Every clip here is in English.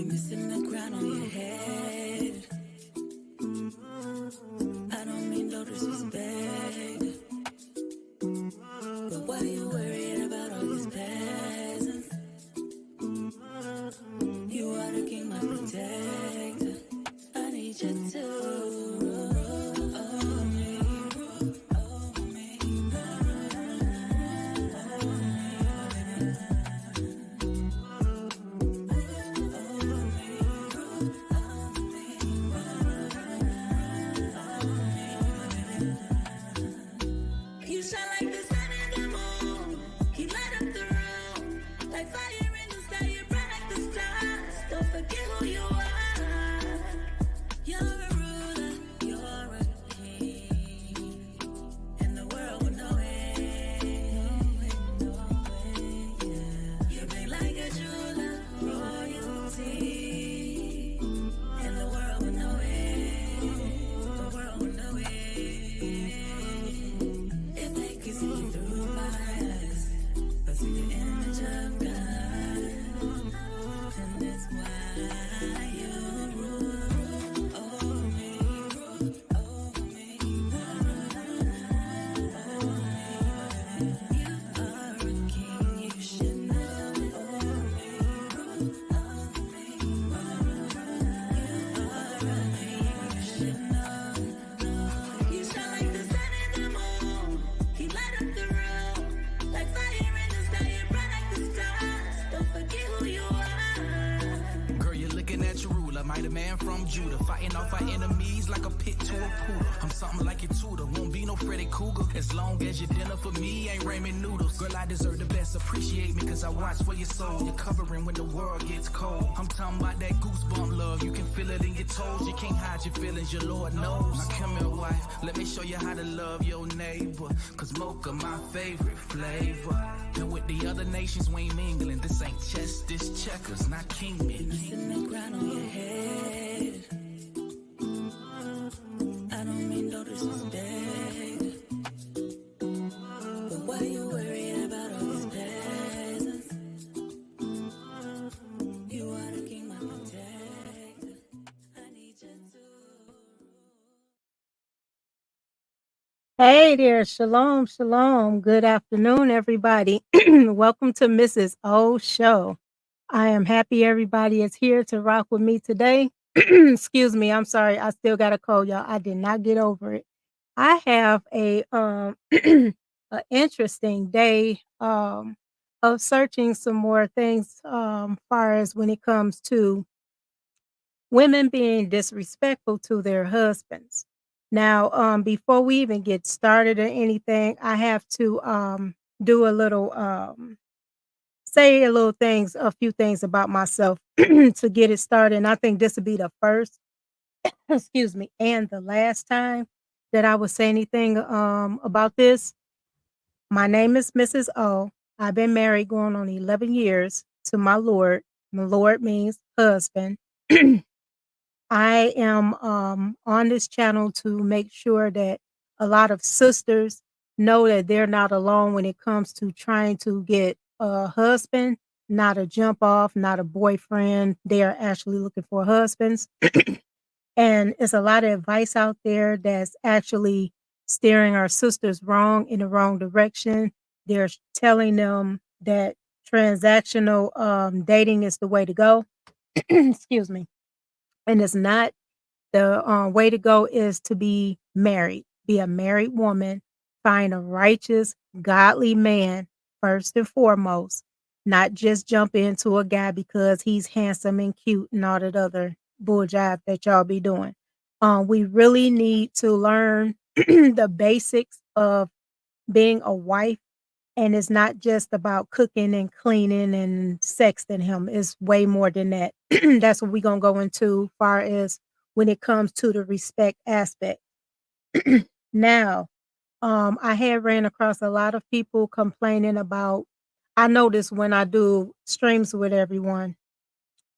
You're missing the crown on your head. I don't mean no disrespect, but why you worried about all these peasants? You are the king, my protector. I need you to rule over me, rule over me, You shine like the sun and the moon. You light up the room. Like fire in the sky, you bright like the stars. Don't forget who you are. You're a ruler, you're a king. And the world will know it. Yeah. You bling like a jeweler, royalty. And the world will know it. The world will know it. If they could see through my eyes, but see the image of God, and that's why you rule over me, rule over me. You are a king, you should know. Over me, rule over me. You are a king, you should know. You shine like the sun and the moon. You light up the room. Like fire in the sky, you're bright like the stars. Don't forget who you are. Girl, you're looking at your ruler, mighty man from Judah, fighting off our enemies like a pit to a poodle. I'm something like your tutor, won't be no Freddy Cougar, as long as your dinner for me ain't ramen noodles. Girl, I deserve the best, appreciate me cause I watch for your soul. You're covering when the world gets cold. I'm talking about that goosebump love, you can feel it in your toes. You can't hide your feelings, your Lord knows. Now come here, wife, let me show you how to love your neighbor, cause mocha my favorite flavor. And with the other nations we ain't mingling, this ain't chess, this checkers, not kingman. Missing the crown on your head. I don't mean no disrespect, but why you worried about all these peasants? You are the king, my protector. I need you to. Hey there, shalom, shalom. Good afternoon, everybody. Welcome to Mrs. O Show. I am happy everybody is here to rock with me today. Excuse me, I'm sorry. I still got a cold, y'all. I did not get over it. I have a a interesting day of searching some more things far as when it comes to women being disrespectful to their husbands. Now, before we even get started or anything, I have to do a little say a few things about myself to get it started. And I think this will be the first, excuse me, and the last time that I would say anything about this. My name is Mrs. O. I've been married going on 11 years to my Lord. My Lord means husband. I am on this channel to make sure that a lot of sisters know that they're not alone when it comes to trying to get a husband, not a jump off, not a boyfriend. They are actually looking for husbands. And it's a lot of advice out there that's actually steering our sisters wrong in the wrong direction. They're telling them that transactional dating is the way to go. Excuse me. And it's not. The way to go is to be married, be a married woman, find a righteous, godly man first and foremost, not just jump into a guy because he's handsome and cute and all that other bull jive that y'all be doing. We really need to learn the basics of being a wife. And it's not just about cooking and cleaning and sexting him. It's way more than that. That's what we're going to go into far as when it comes to the respect aspect. Now, I have ran across a lot of people complaining about, I notice when I do streams with everyone,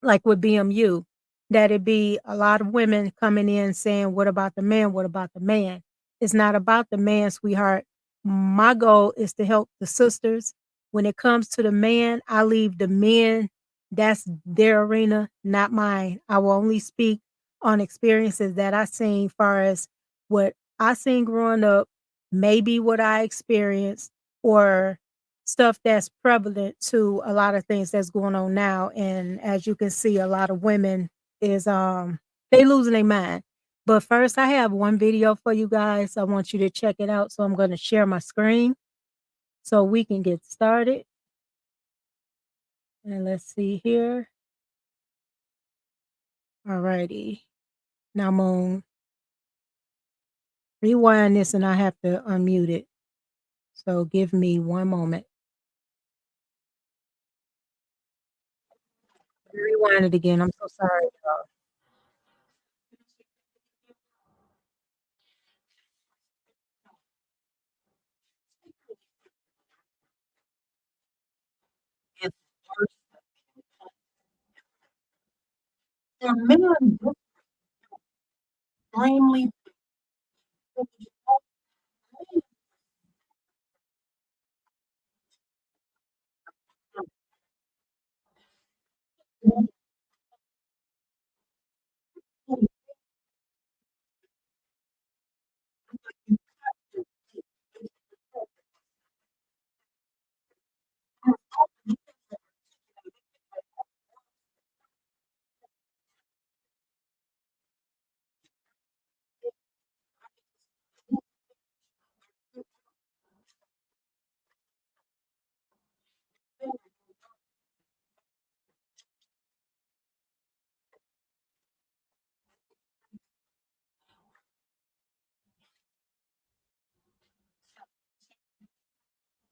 like with BMU, that it be a lot of women coming in saying, what about the man? What about the man? It's not about the man, sweetheart. My goal is to help the sisters. When it comes to the man, I leave the men That's their arena, not mine. I will only speak on experiences that I seen far as what I seen growing up, maybe what I experienced, or stuff that's prevalent to a lot of things that's going on now. And as you can see, a lot of women is they losing their mind. But first, I have one video for you guys. I want you to check it out. So I'm going to share my screen so we can get started. And let's see here. Alrighty. Now I'm gonna rewind this and I have to unmute it. So give me one moment. Rewind it again. I'm so sorry, y'all. It's the men extremely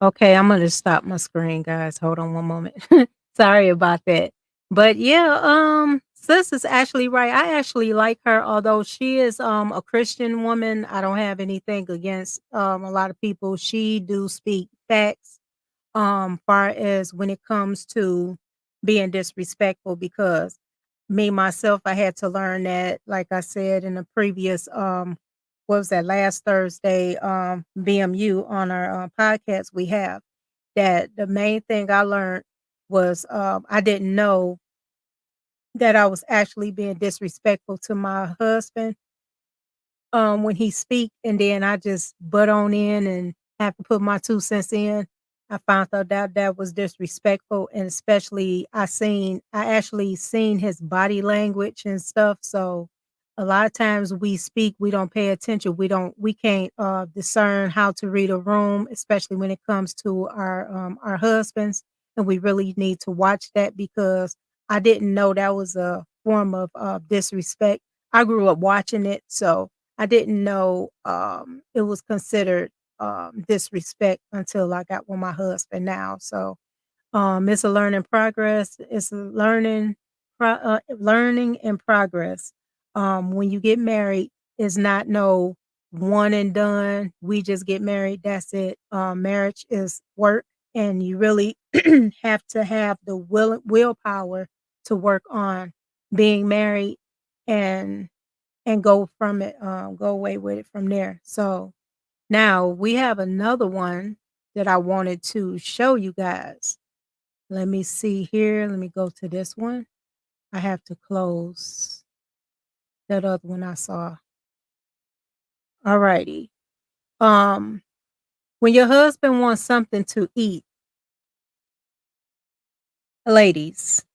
Okay, I'm gonna stop my screen, guys. Hold on one moment. Sorry about that. But yeah, sis is actually right. I actually like her, although she is a Christian woman. I don't have anything against a lot of people. She do speak facts far as when it comes to being disrespectful because me myself I had to learn that like I said in the previous what was that last Thursday BMU on our podcast we have that the main thing I learned was I didn't know that I was actually being disrespectful to my husband when he speak, and then I just butt on in and have to put my 2 cents in. I found out that that was disrespectful, and especially I actually seen his body language and stuff, so a lot of times we speak, we don't pay attention, we can't, discern how to read a room, especially when it comes to our husbands, and we really need to watch that because I didn't know that was a form of, disrespect. I grew up watching it, so I didn't know, it was considered, disrespect until I got with my husband now, so, it's a learning progress. It's a learning in progress. When you get married, it's not no one and done. We just get married. That's it. Marriage is work, and you really have to have the willpower to work on being married and go from it. Go away with it from there. So now we have another one that I wanted to show you guys. Let me see here. Let me go to this one. I have to close that other one I saw. Alrighty. Um, when your husband wants something to eat, ladies,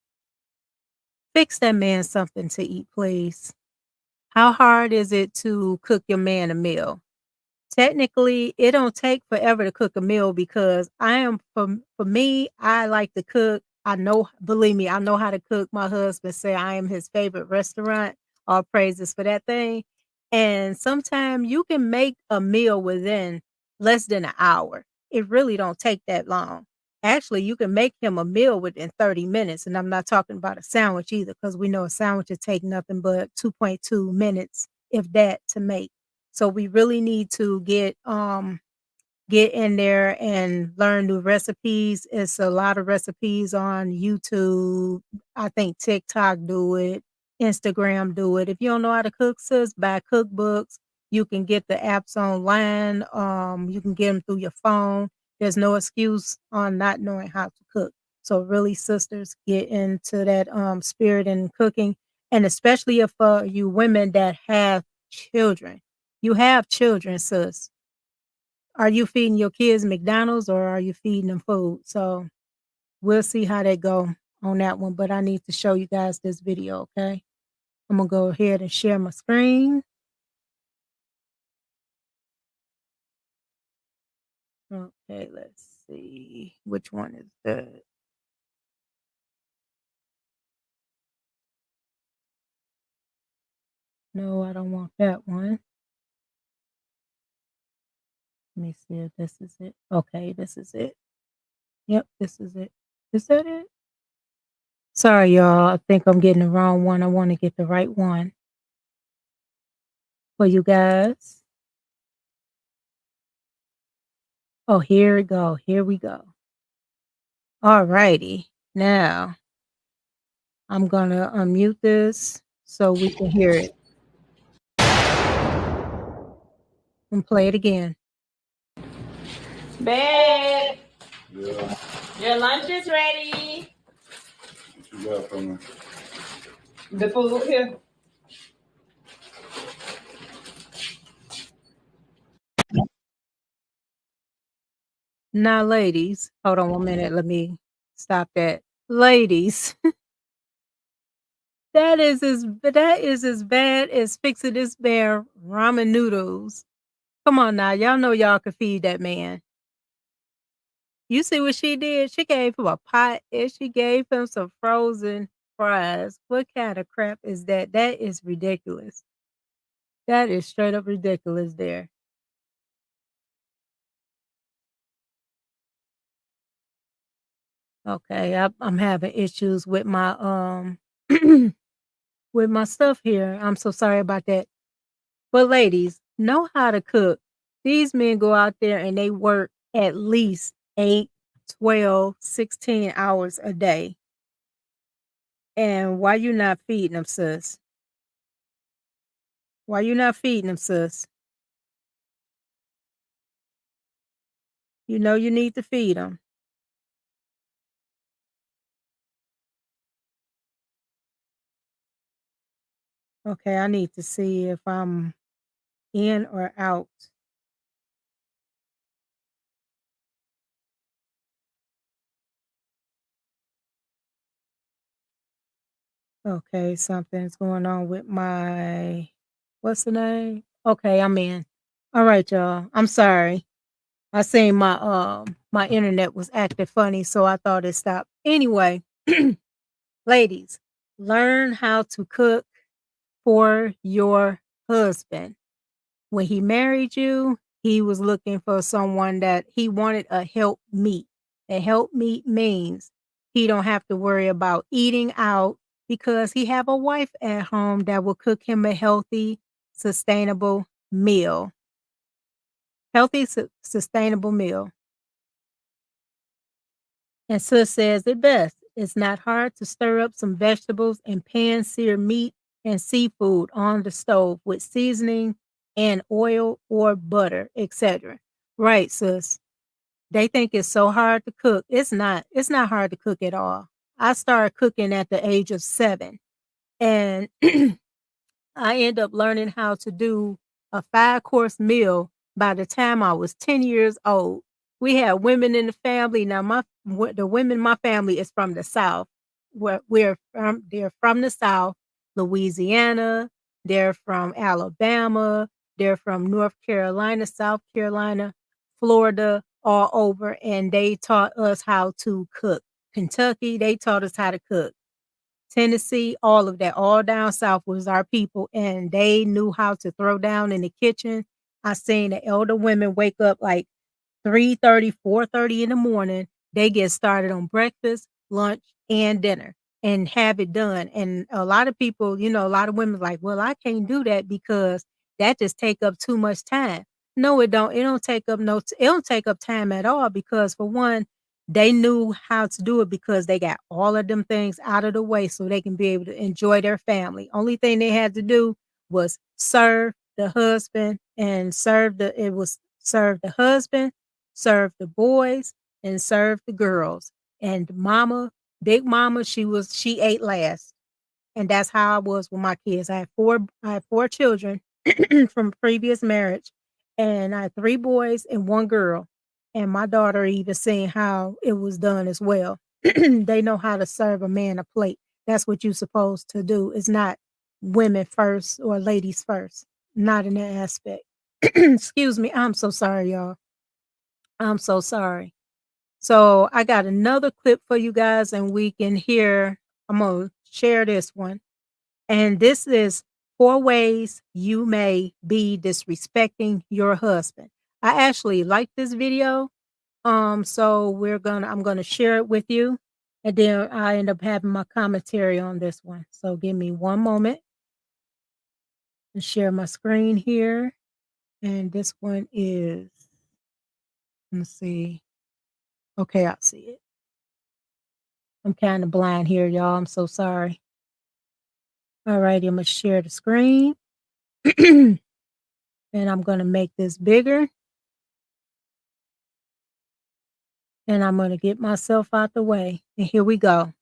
fix that man something to eat, please. How hard is it to cook your man a meal? Technically, it don't take forever to cook a meal because for me, I like to cook. I know believe me, I know how to cook. My husband say I am his favorite restaurant. All praises for that thing. And sometimes you can make a meal within less than an hour. It really don't take that long. Actually, you can make him a meal within 30 minutes. And I'm not talking about a sandwich either, because we know a sandwich will take nothing but 2.2 minutes, if that, to make. So we really need to get in there and learn new recipes. It's a lot of recipes on YouTube. I think TikTok do it, Instagram do it. If you don't know how to cook, sis, buy cookbooks. You can get the apps online. You can get them through your phone. There's no excuse on not knowing how to cook. So really, sisters, get into that spirit in cooking, and especially if you women that have children. You have children, sis. Are you feeding your kids McDonald's or are you feeding them food? So we'll see how they go on that one. But I need to show you guys this video, okay? I'm gonna go ahead and share my screen. Okay, let's see. Which one is that? No, I don't want that one. Let me see if this is it. Okay, this is it. Yep, this is it. Is that it? Sorry, y'all. I think I'm getting the wrong one. I want to get the right one for you guys. Oh, here we go. Here we go. All righty. Now I'm gonna unmute this so we can hear it and play it again. Babe, Yeah, your lunch is ready. what you got for me? The food here. Now, ladies, hold on one minute. Let me stop that. Ladies, that is as bad as fixing this bear ramen noodles. Come on now, y'all know y'all could feed that man. You see what she did? She gave him a pot and she gave him some frozen fries. What kind of crap is that? That is ridiculous. That is straight up ridiculous there. Okay, I'm having issues with my with my stuff here. I'm so sorry about that. But ladies, know how to cook. These men go out there and they work at least 8, 12, 16 hours a day. And why you not feeding them, sis? Why you not feeding them, sis? You know you need to feed them. Okay, I need to see if I'm in or out. Okay, something's going on with my what's the name? Okay, I'm in. All right, y'all. I'm sorry. I seen my internet was acting funny, so I thought it stopped. Anyway, ladies, learn how to cook for your husband. When he married you, he was looking for someone that he wanted a help meet. A help meet means he don't have to worry about eating out because he have a wife at home that will cook him a healthy, sustainable meal. Healthy, sustainable meal. And Sis says it best. It's not hard to stir up some vegetables and pan sear meat and seafood on the stove with seasoning and oil or butter, etc. Right, sis. They think it's so hard to cook. It's not. It's not hard to cook at all. I started cooking at the age of 7. And I end up learning how to do a 5-course meal by the time I was 10 years old. We had women in the family. Now the women in my family is from the South. They're from the South, Louisiana, they're from Alabama, they're from North Carolina, South Carolina, Florida, all over, and they taught us how to cook. Kentucky, they taught us how to cook. Tennessee, all of that, all down south was our people, and they knew how to throw down in the kitchen. I seen the elder women wake up like 3:30, 4:30 in the morning. They get started on breakfast, lunch, and dinner and have it done. And a lot of people, a lot of women like, well, I can't do that because that just take up too much time. No, it don't. It don't take up it don't take up time at all because for one, they knew how to do it because they got all of them things out of the way so they can be able to enjoy their family. Only thing they had to do was serve the husband and serve the husband, serve the boys, and serve the girls. And big mama, she ate last. And that's how I was with my kids. I had four children from previous marriage, and I had 3 boys and 1 girl. And my daughter even seen how it was done as well. They know how to serve a man a plate. That's what you're supposed to do. It's not women first or ladies first. Not in that aspect. Excuse me. I'm so sorry, y'all. I'm so sorry. So I got another clip for you guys, and we can hear. I'm gonna share this one. And this is 4 ways you may be disrespecting your husband. I actually like this video. So I'm gonna share it with you. And then I end up having my commentary on this one. So give me one moment and share my screen here. And this one is, let's see. Okay, I'll see it. I'm kind of blind here, y'all. I'm so sorry. All right, I'm gonna share the screen. And I'm gonna make this bigger. And I'm gonna get myself out the way. And here we go.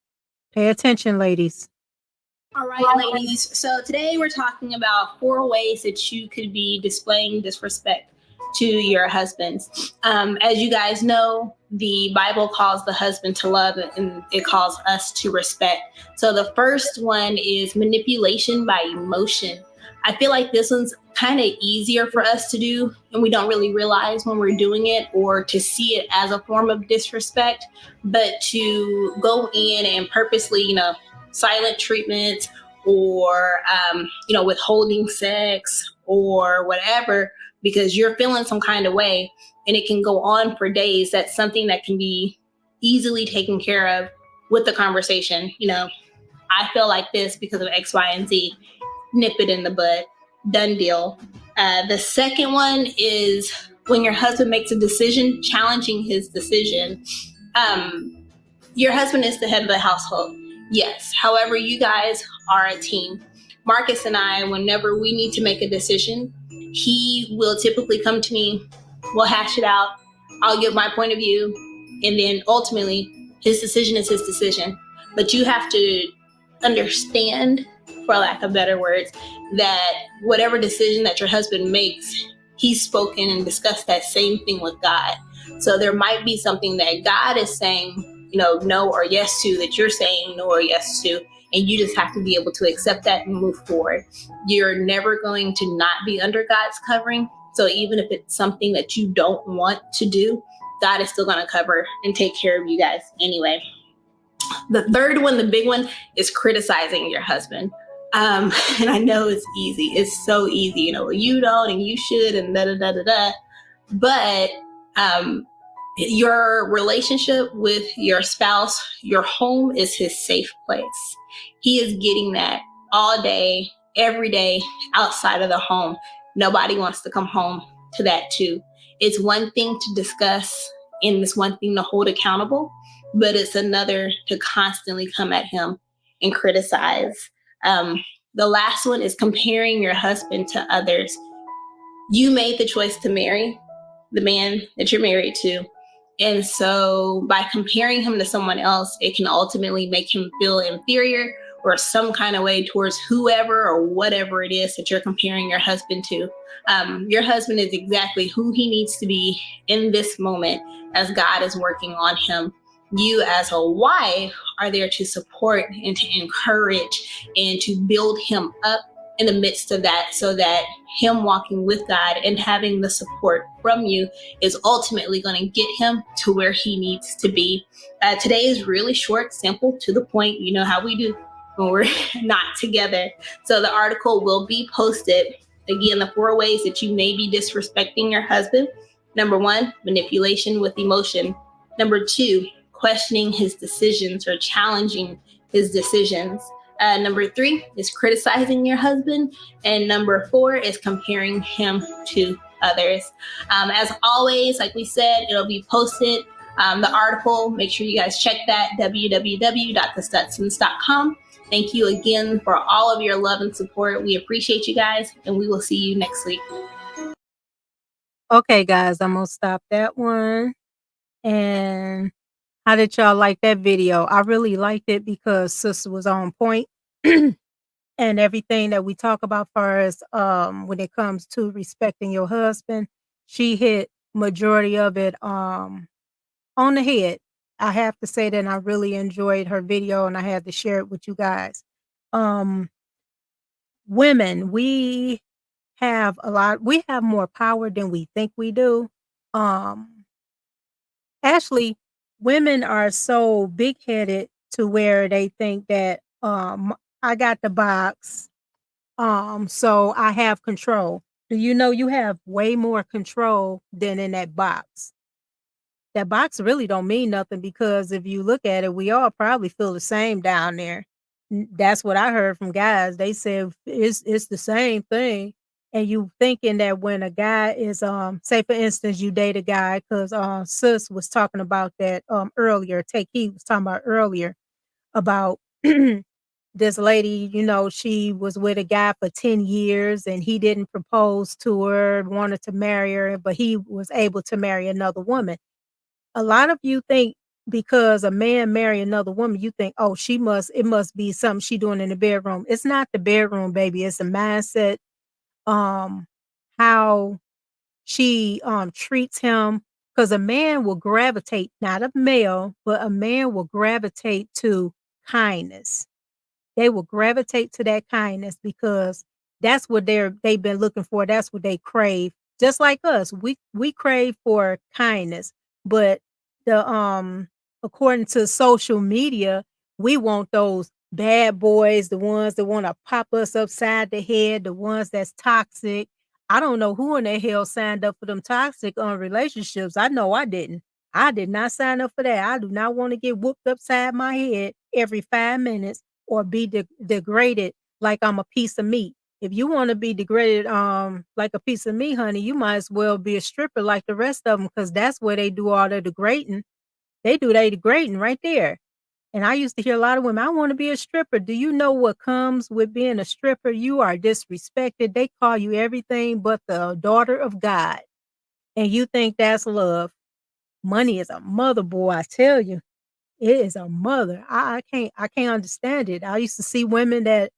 Pay attention, ladies. All right, ladies. So today we're talking about 4 ways that you could be displaying disrespect to your husbands. As you guys know, the Bible calls the husband to love and it calls us to respect. So the first one is manipulation by emotion. I feel like this one's kind of easier for us to do, and we don't really realize when we're doing it or to see it as a form of disrespect, but to go in and purposely, silent treatment or, withholding sex or whatever, because you're feeling some kind of way and it can go on for days. That's something that can be easily taken care of with the conversation. I feel like this because of X, Y, and Z. Nip it in the bud. Done deal. The second one is when your husband makes a decision, challenging his decision. Your husband is the head of the household. Yes. However, you guys are a team. Marcus and I, whenever we need to make a decision, he will typically come to me. We'll hash it out. I'll give my point of view. And then ultimately, his decision is his decision. But you have to understand, for lack of better words, that whatever decision that your husband makes, he's spoken and discussed that same thing with God. So there might be something that God is saying, no or yes to, that you're saying no or yes to, and you just have to be able to accept that and move forward. You're never going to not be under God's covering. So even if it's something that you don't want to do, God is still going to cover and take care of you guys anyway. The third one, the big one, is criticizing your husband. And I know it's easy. It's so easy, well, you don't and you should and da-da-da-da-da. But your relationship with your spouse, your home is his safe place. He is getting that all day, every day outside of the home. Nobody wants to come home to that too. It's one thing to discuss and it's one thing to hold accountable, but it's another to constantly come at him and criticize. The last one is comparing your husband to others. You made the choice to marry the man that you're married to. And so by comparing him to someone else, it can ultimately make him feel inferior or some kind of way towards whoever or whatever it is that you're comparing your husband to. Your husband is exactly who he needs to be in this moment as God is working on him. You as a wife are there to support and to encourage and to build him up in the midst of that, so that him walking with God and having the support from you is ultimately going to get him to where he needs to be. Today is really short, simple, to the point. You know how we do when we're not together. So the article will be posted. Again, the 4 ways that you may be disrespecting your husband. Number 1, manipulation with emotion. Number 2, questioning his decisions or challenging his decisions. Number 3 is criticizing your husband. And number 4 is comparing him to others. As always, like we said, it'll be posted. The article, make sure you guys check that, www.thestudsons.com. Thank you again for all of your love and support. We appreciate you guys, and we will see you next week. Okay, guys, I'm going to stop that one. And How did y'all like that video? I really liked it because Sister was on point. And everything that we talk about far as when it comes to respecting your husband, she hit majority of it on the head. I have to say that I really enjoyed her video and I had to share it with you guys. Um Women, we have more power than we think we do. Um Actually, women are so big-headed to where they think that I got the box. So I have control. Do you know you have way more control than in that box? That box really don't mean nothing because if you look at it, we all probably feel the same down there. That's what I heard from guys. They said it's the same thing. And you thinking that when a guy is say for instance you date a guy because sis was talking about that earlier. Take Heed was talking about earlier about this lady, she was with a guy for 10 years and he didn't propose to her, wanted to marry her, but he was able to marry another woman. A lot of you think because a man marry another woman, you think, oh, it must be something she doing in the bedroom. It's not the bedroom, baby. It's a mindset, um, how she treats him. Because a man will gravitate, not a male, but a man will gravitate to kindness. They will gravitate to that kindness because that's what they've been looking for. That's what they crave. Just like us, we crave for kindness, but the according to social media, we want those bad boys, the ones that want to pop us upside the head, the ones that's toxic. I don't know who in the hell signed up for them toxic relationships. I know I didn't. I did not sign up for that. I do not want to get whooped upside my head every 5 minutes or be degraded like I'm a piece of meat. If you wanna be degraded, like a piece of meat, honey, you might as well be a stripper like the rest of them, because that's where they do all the degrading. They do they degrading right there. And I used to hear a lot of women, "I wanna be a stripper." Do you know what comes with being a stripper? You are disrespected. They call you everything but the daughter of God, and you think that's love. Money is a mother, boy, I tell you. It is a mother. I can't understand it. I used to see women that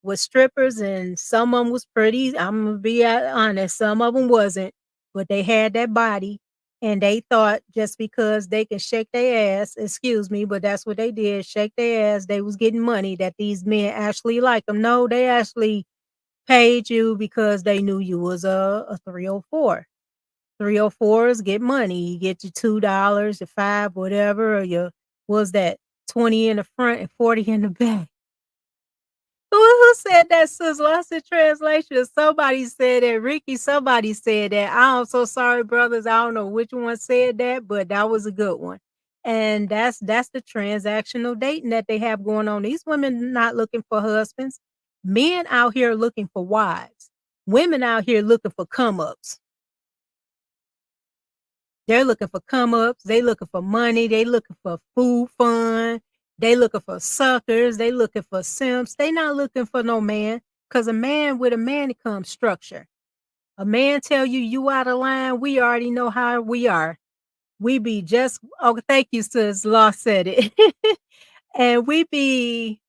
was strippers and some of them was pretty. I'm gonna be honest, some of them wasn't, but they had that body and they thought just because they can shake their ass, excuse me, but that's what they did, shake their ass, they was getting money that these men actually like them. No, they actually paid you because they knew you was a 304. 304s get money. You get your $2, your 5, whatever, or your was that 20 in the front and 40 in the back. Who said that, sis? Lost in translation. Somebody said that. Ricky, somebody said that. I'm so sorry, brothers. I don't know which one said that, but that was a good one. And that's the transactional dating that they have going on. These women not looking for husbands. Men out here looking for wives. Women out here looking for come ups. They're looking for come ups, they looking for money, they looking for food fun, they looking for suckers, they looking for simps. They not looking for no man. Cause a man with a man it comes structure. A man tell you you out of line, we already know how we are. We be just oh, thank you, sis. Law said it. And we be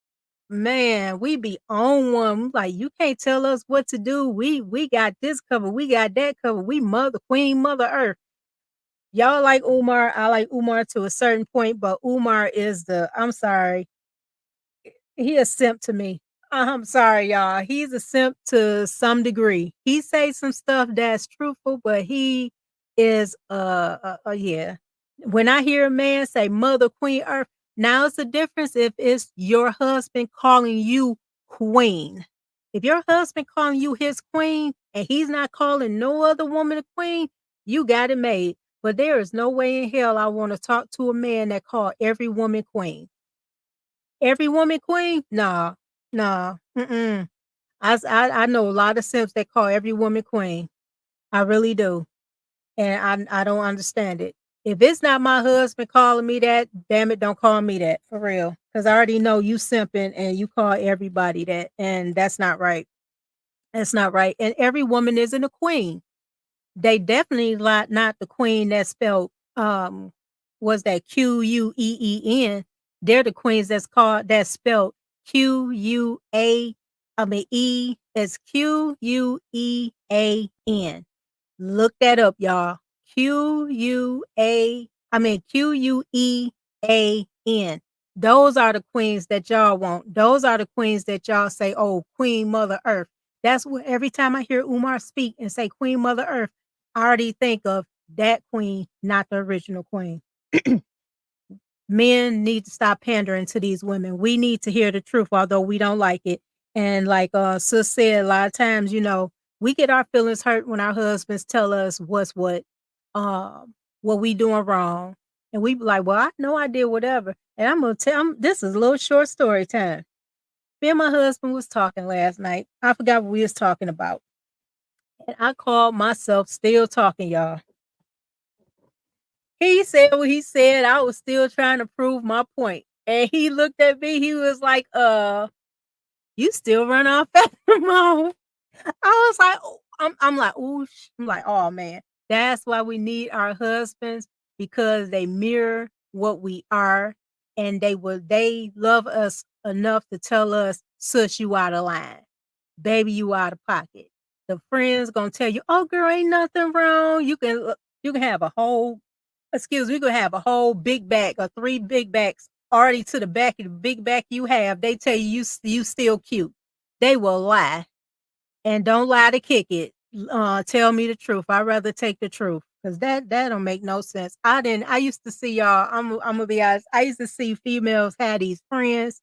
man, we be on one. Like you can't tell us what to do. We got this covered, we got that covered. We mother queen, mother earth. Y'all like Umar, I like Umar to a certain point, but Umar is I'm sorry, he a simp to me. I'm sorry, y'all. He's a simp to some degree. He say some stuff that's truthful, but he is yeah. When I hear a man say mother queen earth, now it's a difference if it's your husband calling you queen. If your husband calling you his queen and he's not calling no other woman a queen, you got it made. But there is no way in hell I want to talk to a man that call every woman queen. Every woman queen? Nah, nah, mm-mm. I know a lot of simps that call every woman queen. I really do, and I don't understand it. If it's not my husband calling me that, damn it, don't call me that for real. Because I already know you simping and you call everybody that, and that's not right. That's not right. And every woman isn't a queen. They definitely not the queen that's spelled was that Queen. They're the queens that's spelled Q-U-A, I mean, E, it's Quean. Look that up, y'all. Quean. Those are the queens that y'all want. Those are the queens that y'all say, oh, Queen Mother Earth. That's what every time I hear Umar speak and say Queen Mother Earth, I already think of that queen, not the original queen. Men need to stop pandering to these women. We need to hear the truth, although we don't like it. And like Sis said, a lot of times, we get our feelings hurt when our husbands tell us what we doing wrong. And we be like, well, I know I did whatever. And I'm gonna tell this is a little short story time. Me and my husband was talking last night. I forgot what we was talking about. And I called myself still talking, y'all. He said what he said. I was still trying to prove my point. And he looked at me. He was like, you still run off at the mouth. I was like, oh, I'm like, ooh, I'm like, oh man. That's why we need our husbands, because they mirror what we are, and they love us enough to tell us, sis, you out of line. Baby, you out of pocket. The friends gonna tell you, oh girl, ain't nothing wrong. You can have a whole we could have a whole big bag or 3 big bags already to the back of the big bag you have. They tell you still cute. They will lie. And don't lie to kick it. Tell me the truth. I'd rather take the truth, because that don't make no sense. I used to see y'all, I'm gonna be honest. I used to see females have these friends,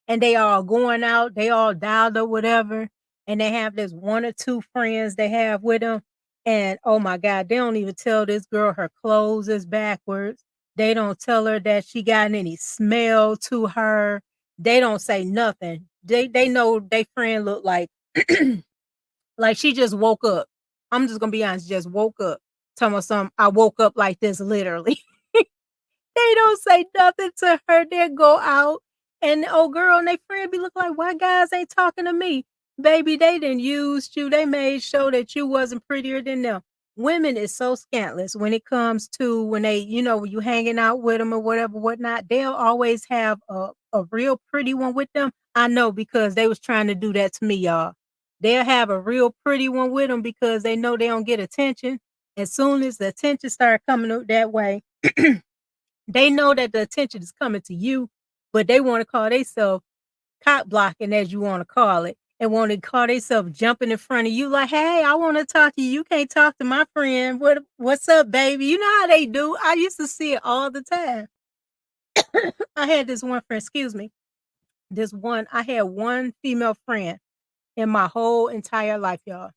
and they all going out, they all dialed or whatever, and they have this 1 or 2 friends they have with them. And oh my God, they don't even tell this girl her clothes is backwards. They don't tell her that she got any smell to her. They don't say nothing. They know they friend look like like she just woke up. I'm just gonna be honest, just woke up. Tell me something. I woke up like this literally. They don't say nothing to her. They go out, and the old girl and they friend be looking like, why guys ain't talking to me? Baby, they didn't use you. They made sure that you wasn't prettier than them. Women is so scantless when it comes to when they, when you hanging out with them or whatever, whatnot. They'll always have a real pretty one with them. I know, because they was trying to do that to me, y'all. They'll have a real pretty one with them because they know they don't get attention. As soon as the attention start coming that way, they know that the attention is coming to you, but they want to call themselves cock blocking, as you want to call it, and want to call themselves jumping in front of you like, hey, I want to talk to you. You can't talk to my friend. What's up, baby? You know how they do. I used to see it all the time. I had this one friend, excuse me. I had one female friend in my whole entire life, y'all.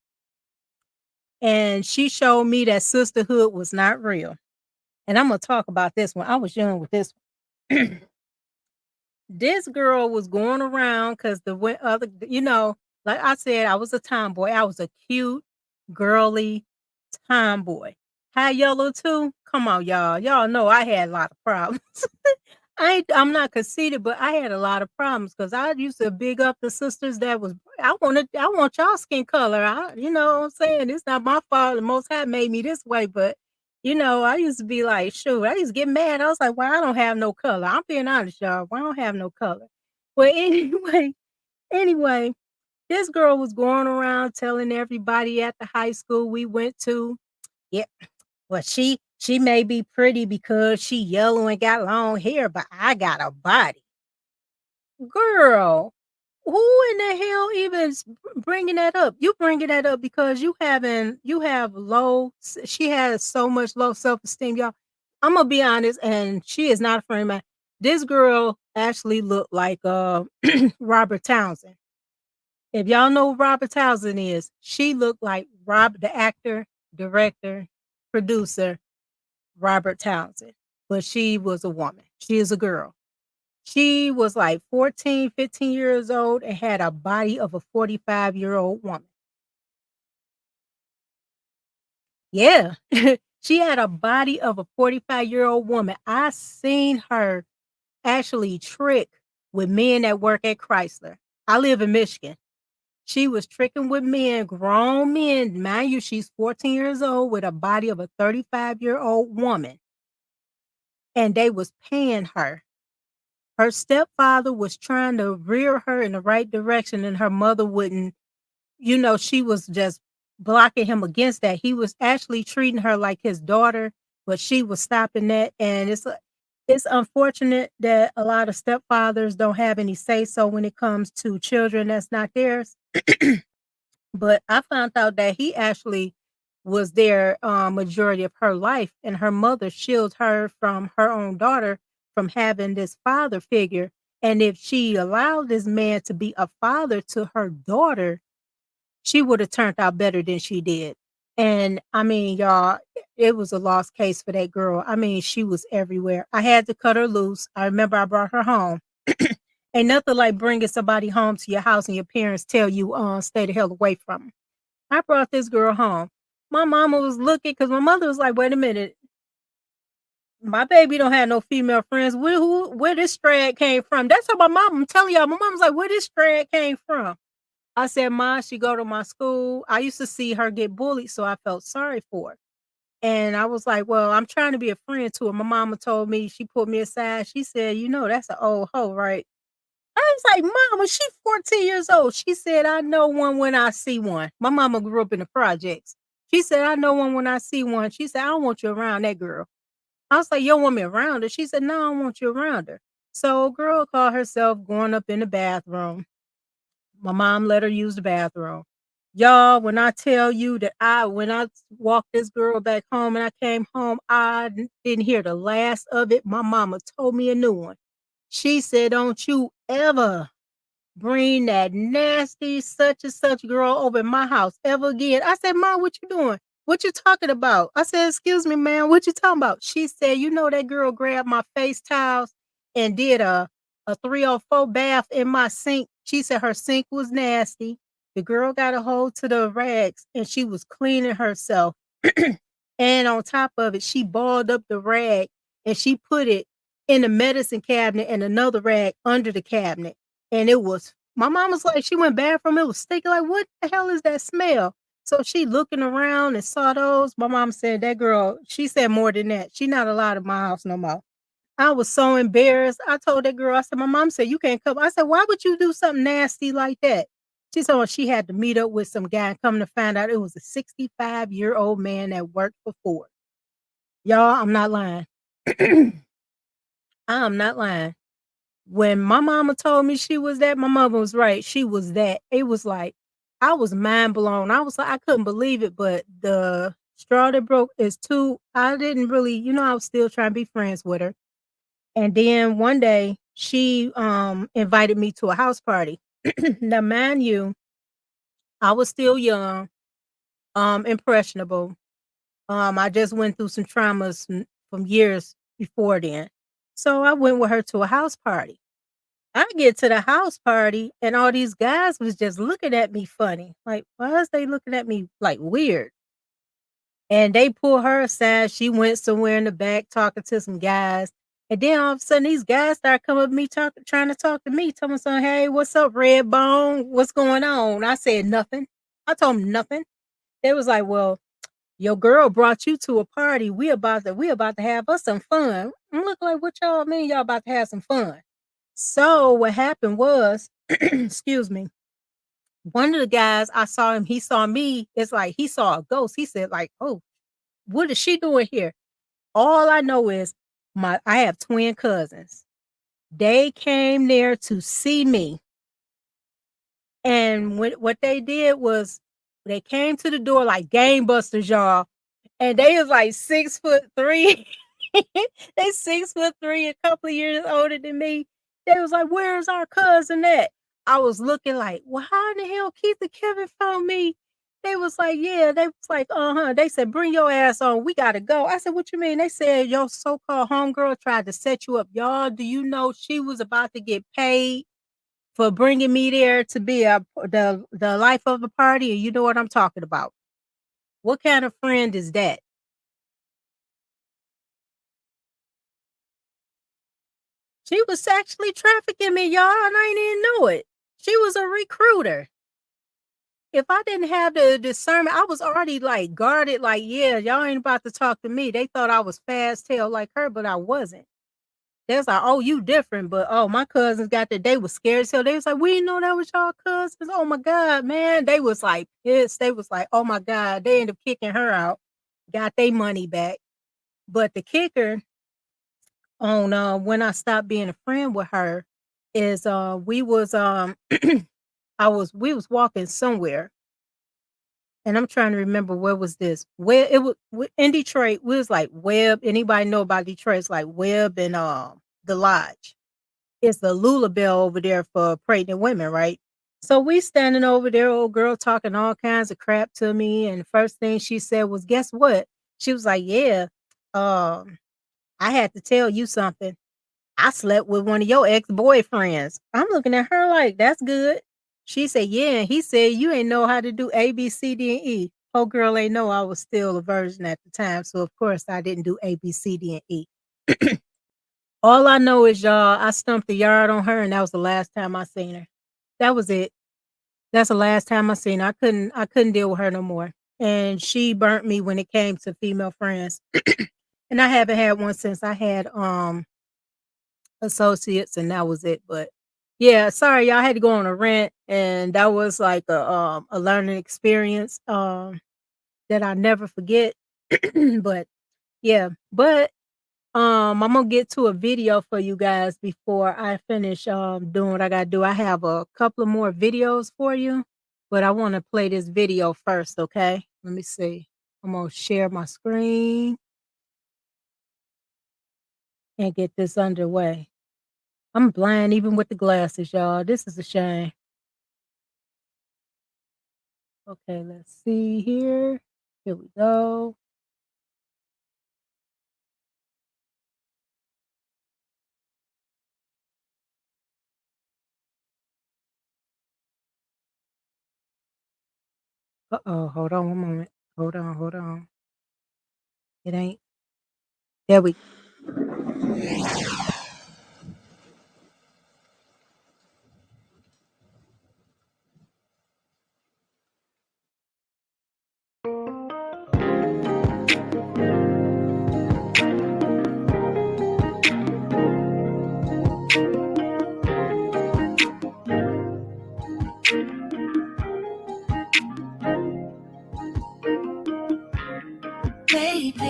And she showed me that sisterhood was not real. And I'm going to talk about this one. I was young with this one. This girl was going around because other, like I said, I was a tomboy. I was a cute, girly tomboy. High yellow too. Come on, y'all. Y'all know I had a lot of problems. I'm not conceited, but I had a lot of problems because I used to big up the sisters that was. I want y'all skin color. You know what I'm saying? It's not my fault. The Most High made me this way, but I used to be like, shoot, I used to get mad. I was like, well, I don't have no color. I'm being honest, y'all. Well, I don't have no color. Well, anyway, this girl was going around telling everybody at the high school we went to, yeah, well, she may be pretty because she yellow and got long hair, but I got a body. Girl, who in the hell even bringing that up? You bringing that up because you have she has so much low self-esteem, y'all. I'm gonna be honest, and she is not a friend of mine. This girl actually looked like Robert Townsend. If y'all know who Robert Townsend is, she looked like the actor, director, producer, Robert Townsend. But she was a woman. She is a girl. She was like 14, 15 years old and had a body of a 45-year-old woman. Yeah. She had a body of a 45-year-old woman. I seen her actually trick with men that work at Chrysler. I live in Michigan. She was tricking with men, grown men. Mind you, she's 14 years old with a body of a 35-year-old woman. and they was paying her. Her stepfather was trying to rear her in the right direction, and her mother wouldn't, she was just blocking him against that. He was actually treating her like his daughter, but she was stopping that. And it's unfortunate that a lot of stepfathers don't have any say so when it comes to children that's not theirs. But I found out that he actually was there majority of her life, and her mother shielded her from her own daughter from having this father figure. And if she allowed this man to be a father to her daughter, she would have turned out better than she did. And I mean, y'all, it was a lost case for that girl. I mean, she was everywhere. I had to cut her loose. I remember I brought her home. Ain't nothing like bringing somebody home to your house and your parents tell you, stay the hell away from them. I brought this girl home. My mama was looking because my mother was like, wait a minute, my baby don't have no female friends. Where this strad came from? That's how my mom, I'm telling y'all, my mom was like, where this strad came from? I said, Ma, she go to my school. I used to see her get bullied, so I felt sorry for her. And I was like, well, I'm trying to be a friend to her. My mama told me, she put me aside. She said, that's an old hoe, right? I was like, Mama, she 14 years old. She said, I know one when I see one. My mama grew up in the projects. She said, I know one when I see one. She said, I don't want you around that girl. I was like, you don't want me around her? She said, no, I don't want you around her. So girl called herself going up in the bathroom. My mom let her use the bathroom. Y'all, when I tell you that when I walked this girl back home and I came home, I didn't hear the last of it. My mama told me a new one. She said, don't you ever bring that nasty such and such girl over in my house ever again. I said, Mom, what you doing? What you talking about? I said, excuse me, man, what you talking about? She said, that girl grabbed my face towels and did a 304 bath in my sink. She said her sink was nasty. The girl got a hold to the rags and she was cleaning herself. And on top of it, she balled up the rag and she put it in the medicine cabinet and another rag under the cabinet. And my mom was like, she went bathroom, it was stinking. Like, what the hell is that smell? So she looking around and saw those. My mom said, that girl, she said more than that. She not allowed in my house no more. I was so embarrassed. I told that girl, I said, my mom said, you can't come. I said, why would you do something nasty like that? She said, well, she had to meet up with some guy and come to find out it was a 65-year-old man that worked for Ford. Y'all, I'm not lying. I'm not lying. When my mama told me she was that, my mama was right. She was that. It was like, I was mind blown. I was like, I couldn't believe it, but the straw that broke is too. I didn't really, I was still trying to be friends with her. And then one day she invited me to a house party. Now, mind you, I was still young, impressionable. I just went through some traumas from years before then. So I went with her to a house party. I get to the house party and all these guys was just looking at me funny. Like, why is they looking at me like weird? And they pull her aside. She went somewhere in the back talking to some guys. And then all of a sudden these guys start coming up to me trying to talk to me, telling me something, hey, what's up, Red Bone? What's going on? I said nothing. I told them nothing. They was like, well, your girl brought you to a party. We about to have us some fun. I'm looking like, what y'all mean y'all about to have some fun? So what happened was, excuse me, one of the guys, I saw him, he saw me. It's like he saw a ghost. He said, like, oh, what is she doing here? All I know is I have twin cousins. They came there to see me. And what they did was they came to the door like gangbusters, y'all. And they was like 6'3". They 6'3", a couple of years older than me. They was like, where's our cousin at? I was looking like, well, how in the hell Keith and Kevin found me? They was like, yeah. They was like, uh-huh. They said, bring your ass on. We got to go. I said, what you mean? They said, your so-called homegirl tried to set you up. Y'all, do you know she was about to get paid for bringing me there to be the life of the party? And you know what I'm talking about. What kind of friend is that? She was sexually trafficking me, y'all, and I didn't even know it. She was a recruiter. if I didn't have the discernment, I was already like guarded, like, yeah, y'all ain't about to talk to me. They thought I was fast tail like her, but I wasn't. They was like, oh, you different. But oh, my cousins got that. They was scared. So they was like, we didn't know that was y'all cousins. Oh my God, man. They was like pissed. They was like, oh my God. They ended up kicking her out, got their money back. But the kicker on when I stopped being a friend with her is we was we was walking somewhere, and I'm trying to remember where was this. Where it was in Detroit, we was like Webb. Anybody know about Detroit? It's like Webb and the Lodge. It's the Lula Bell over there for pregnant women, right? So we standing over there, old girl talking all kinds of crap to me, and the first thing she said was, "Guess what?" She was like, "Yeah, um, I had to tell you something. I slept with one of your ex-boyfriends." I'm looking at her like, "That's good." She said, "Yeah," and he said, "You ain't know how to do A, B, C, D, and E." Whole girl ain't know I was still a virgin at the time, so of course I didn't do A, B, C, D, and E. All I know is, y'all, I stumped the yard on her, and that was the last time I seen her. That was it. That's the last time I seen her. I couldn't deal with her no more. And she burnt me when it came to female friends. And I haven't had one since. I had associates, and that was it. But yeah, sorry, y'all, I had to go on a rant, and that was like a learning experience that I never forget. But yeah, but I'm gonna get to a video for you guys before I finish doing what I gotta do. I have a couple of more videos for you, but I want to play this video first, okay? Let me see. I'm gonna share my screen and get this underway. I'm blind even with the glasses, y'all. This is a shame. Okay, let's see here. Here we go. Uh-oh, hold on one moment. Hold on, hold on. It ain't. There we Baby,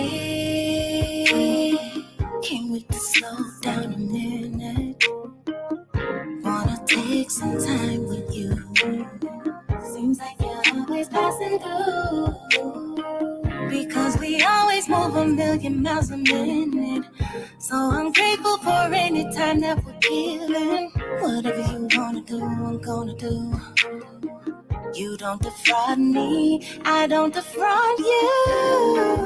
can we just slow down a minute? Wanna take some time with you. Seems like you're always passing through. Because we always move a million miles a minute. So I'm grateful for any time that we're given. Whatever you wanna do, I'm gonna do. You don't defraud me, I don't defraud you.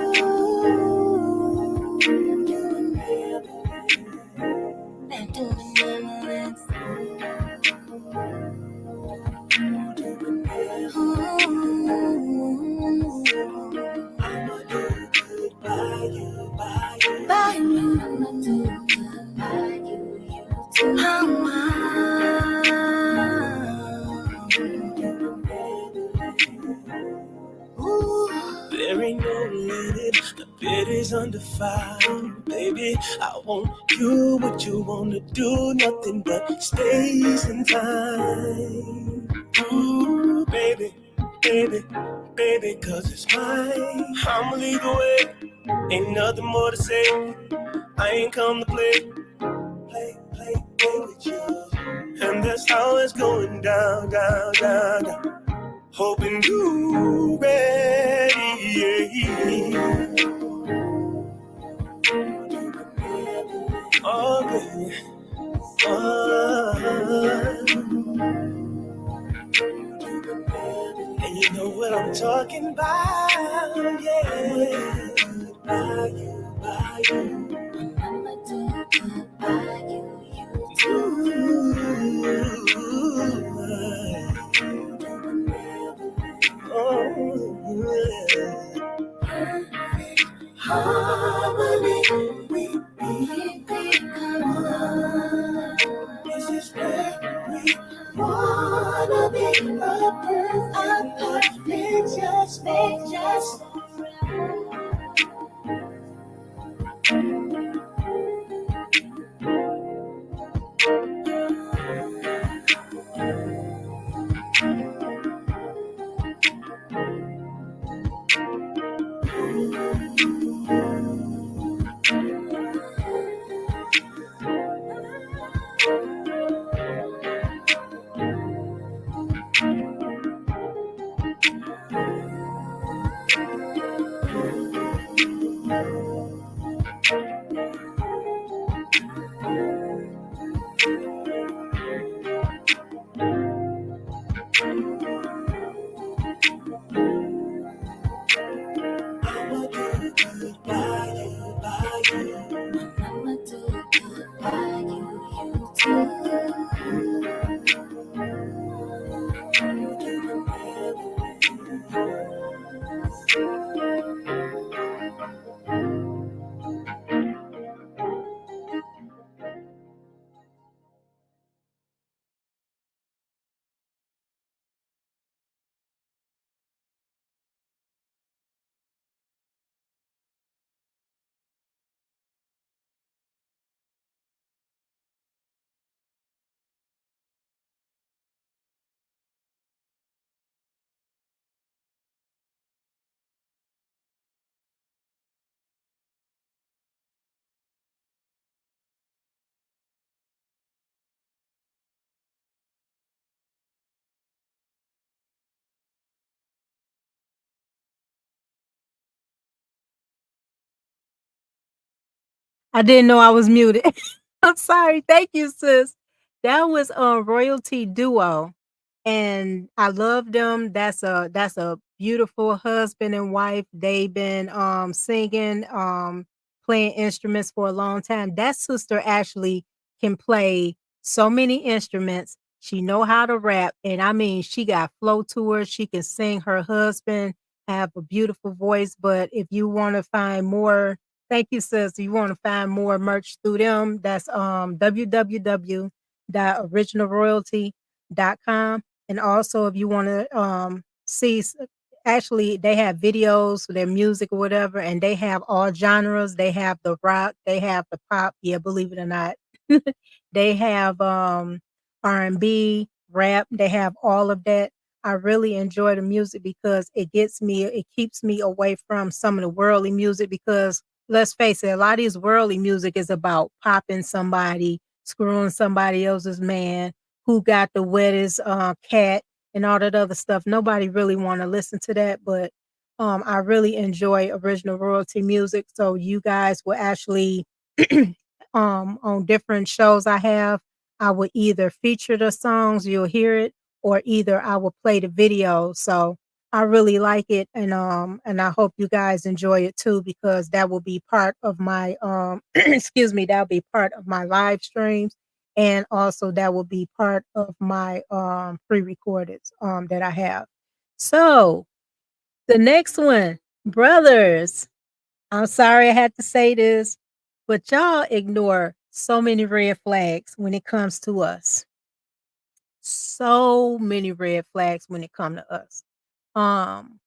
And doing marvelous. I'ma do good by you, by you. By you, I'ma do good by you, you too. There ain't no limit, the bid is undefined. Baby, I want you, what you wanna do, nothing but space and time. Ooh, baby, baby, baby, cause it's mine. I'ma lead the way, ain't nothing more to say. I ain't come to play with you. And that's how it's going down, down, down, down. Hoping you ready. Oh, baby. And you know what I'm talking about, yeah. By you, by you. I'ma do good by you, you too. Harmony, we become one. This is where we wanna be a perfect just I'ma do good by you. I'ma do good by you too. I didn't know I was muted. I'm sorry. Thank you, sis. That was a Royalty Duo, and I love them. That's a beautiful husband and wife. They've been singing, playing instruments for a long time. That sister actually can play so many instruments. She know how to rap, and I mean, she got flow to her. She can sing. Her husband have a beautiful voice. But if you want to find more, thank you, sis. You want to find more merch through them, that's www.originalroyalty.com. And also if you want to see actually they have videos for their music or whatever, and they have all genres. They have the rock, they have the pop, yeah, believe it or not. They have R&B, rap, they have all of that. I really enjoy the music because it keeps me away from some of the worldly music, because let's face it, a lot of these worldly music is about popping somebody, screwing somebody else's man, who got the wettest cat, and all that other stuff. Nobody really want to listen to that, but I really enjoy original royalty music. So you guys will actually on different shows I have, I will either feature the songs, you'll hear it, or either I will play the video. So I really like it, and I hope you guys enjoy it too, because that will be part of my excuse me, that'll be part of my live streams, and also that will be part of my pre-recorded that I have. So the next one, brothers. I'm sorry I had to say this, but y'all ignore so many red flags when it comes to us. So many red flags when it come to us. Um,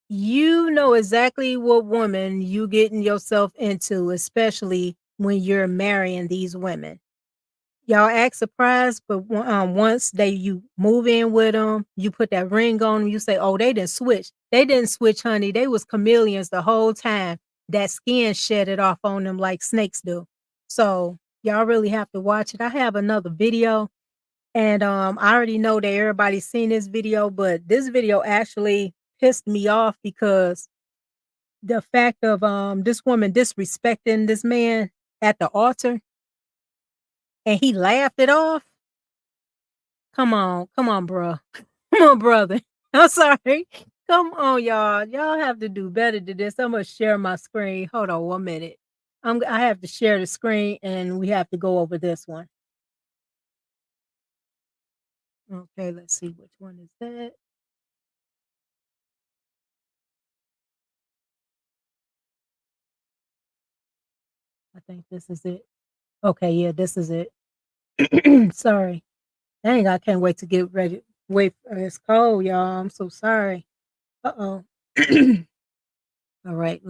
you know exactly what woman you getting yourself into, especially when you're marrying these women. Y'all act surprised, but once you move in with them, you put that ring on them, you say, "Oh, they didn't switch." They didn't switch, honey. They was chameleons the whole time. That skin shedded off on them like snakes do. So y'all really have to watch it. I have another video, and I already know that everybody's seen this video, but this video actually pissed me off because the fact of this woman disrespecting this man at the altar, and he laughed it off. Come on, bro. Come on, brother. I'm sorry. Come on, y'all. Y'all have to do better than this. I'm gonna share my screen. Hold on 1 minute. I have to share the screen, and we have to go over this one. Okay, let's see which one is that. I think this is it. Okay, yeah, this is it. Sorry. Dang, I can't wait to get ready. Wait, it's cold, y'all. I'm so sorry. Uh-oh. All right,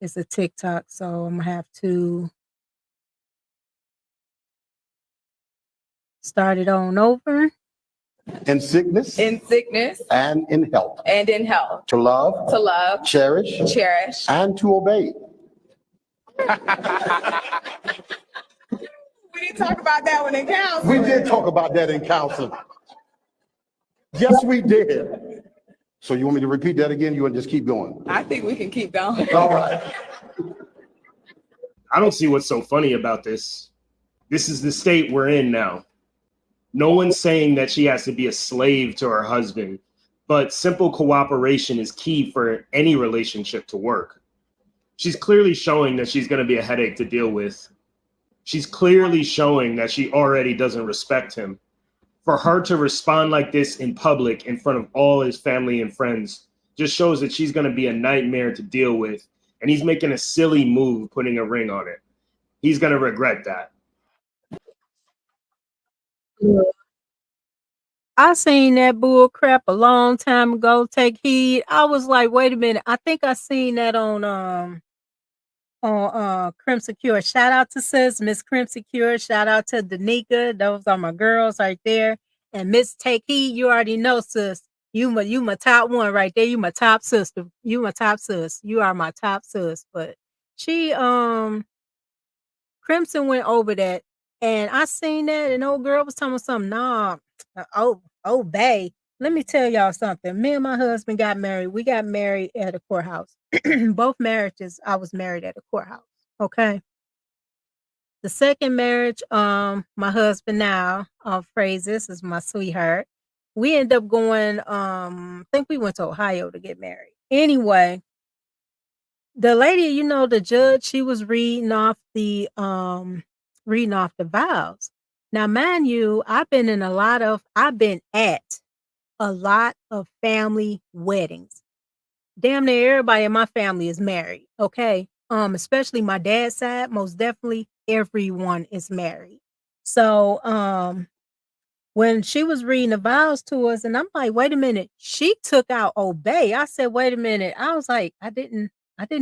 it's a TikTok, so I'm gonna have to start it on over. In sickness in sickness and in health, and in health, to love, cherish, cherish, and to obey. We didn't talk about that one in We counseling. did talk about that in counseling. Yes, we did. So you want me to repeat that again? You want to just keep going? I think we can keep going. All right. I don't see what's so funny about this. This is the state we're in now. No one's saying that she has to be a slave to her husband, but simple cooperation is key for any relationship to work. She's clearly showing that she's going to be a headache to deal with. She's clearly showing that she already doesn't respect him. For her to respond like this in public in front of all his family and friends just shows that she's going to be a nightmare to deal with. And he's making a silly move putting a ring on it. He's going to regret that. I seen that bull crap a long time ago. Take heed. I was like, wait a minute. I think I seen that on Crimson Cure. Shout out to sis, Miss Crimson Cure. Shout out to Danica. Those are my girls right there. And Miss Take Heed, you already know, sis. You my top one right there. You my top sister. You my top sis. You are my top sis. But she Crimson went over that, and I seen that, and old girl was telling me something. Nah, bae. Let me tell y'all something. Me and my husband got married. We got married at a courthouse. Both marriages, I was married at a courthouse. Okay. The second marriage, my husband now, Phrases is my sweetheart. We ended up going, I think we went to Ohio to get married. Anyway, the lady, the judge, she was reading off the vows. Now, mind you, I've been at a lot of family weddings. Damn near everybody in my family is married, okay? Especially my dad's side, most definitely everyone is married. So, when she was reading the vows to us, and I'm like, wait a minute, she took out obey. I said, wait a minute. I was like, I didn't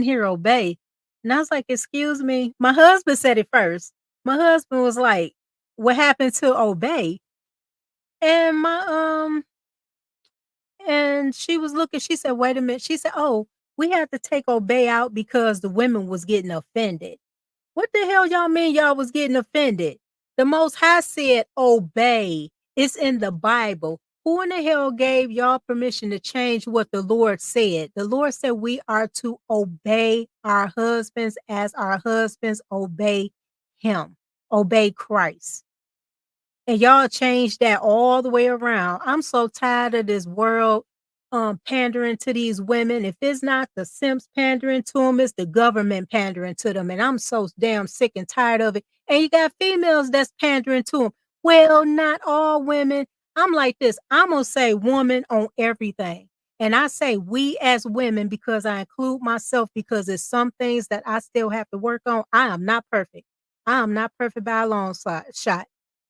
hear obey. And I was like, excuse me. My husband said it first. My husband was like, what happened to obey? And and she was looking, she said, wait a minute. She said, oh, we had to take obey out because the women was getting offended. What the hell y'all mean y'all was getting offended? The Most High said obey. It's in the Bible. Who in the hell gave y'all permission to change what the Lord said? The Lord said we are to obey our husbands as our husbands obey him, obey Christ. And y'all changed that all the way around. I'm so tired of this world pandering to these women. If it's not the simps pandering to them, it's the government pandering to them. And I'm so damn sick and tired of it. And you got females that's pandering to them. Well, not all women. I'm like this. I'm going to say woman on everything. And I say we as women because I include myself because there's some things that I still have to work on. I am not perfect. I am not perfect by a long shot.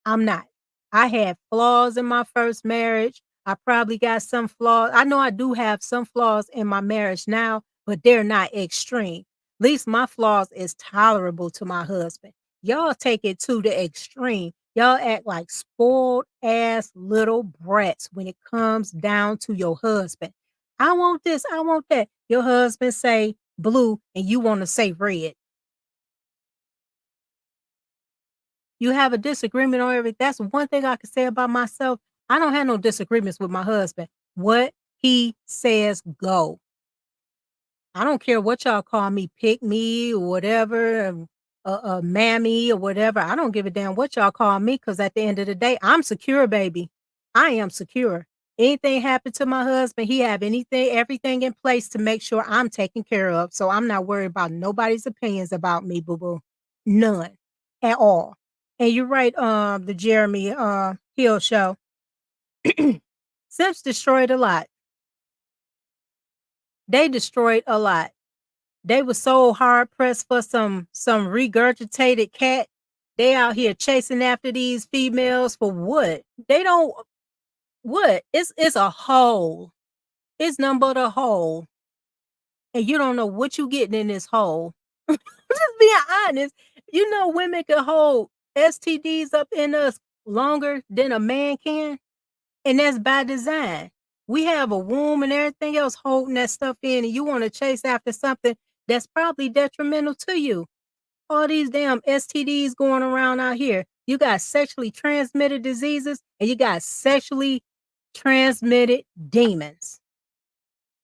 I'm not. I had flaws in my first marriage. I probably got some flaws. I know I do have some flaws in my marriage now, but they're not extreme. At least my flaws is tolerable to my husband. Y'all take it to the extreme. Y'all act like spoiled ass little brats when it comes down to your husband. I want this, I want that. Your husband say blue and you want to say red. You have a disagreement on everything. That's one thing I can say about myself. I don't have no disagreements with my husband. What he says, go. I don't care what y'all call me, pick me or whatever, mammy or whatever. I don't give a damn what y'all call me because at the end of the day, I'm secure, baby. I am secure. Anything happen to my husband, he have everything in place to make sure I'm taken care of. So I'm not worried about nobody's opinions about me, boo-boo. None at all. And you're right, the Jeremy Hill show. Simps destroyed a lot. They destroyed a lot. They were so hard pressed for some regurgitated cat They out here chasing after these females for what? They don't what? It's a hole. It's nothing but a hole. And you don't know what you getting in this hole. Just being honest. You know women can hold STDs up in us longer than a man can. And that's by design. We have a womb and everything else holding that stuff in, and you want to chase after something that's probably detrimental to you. All these damn STDs going around out here. You got sexually transmitted diseases and you got sexually transmitted demons.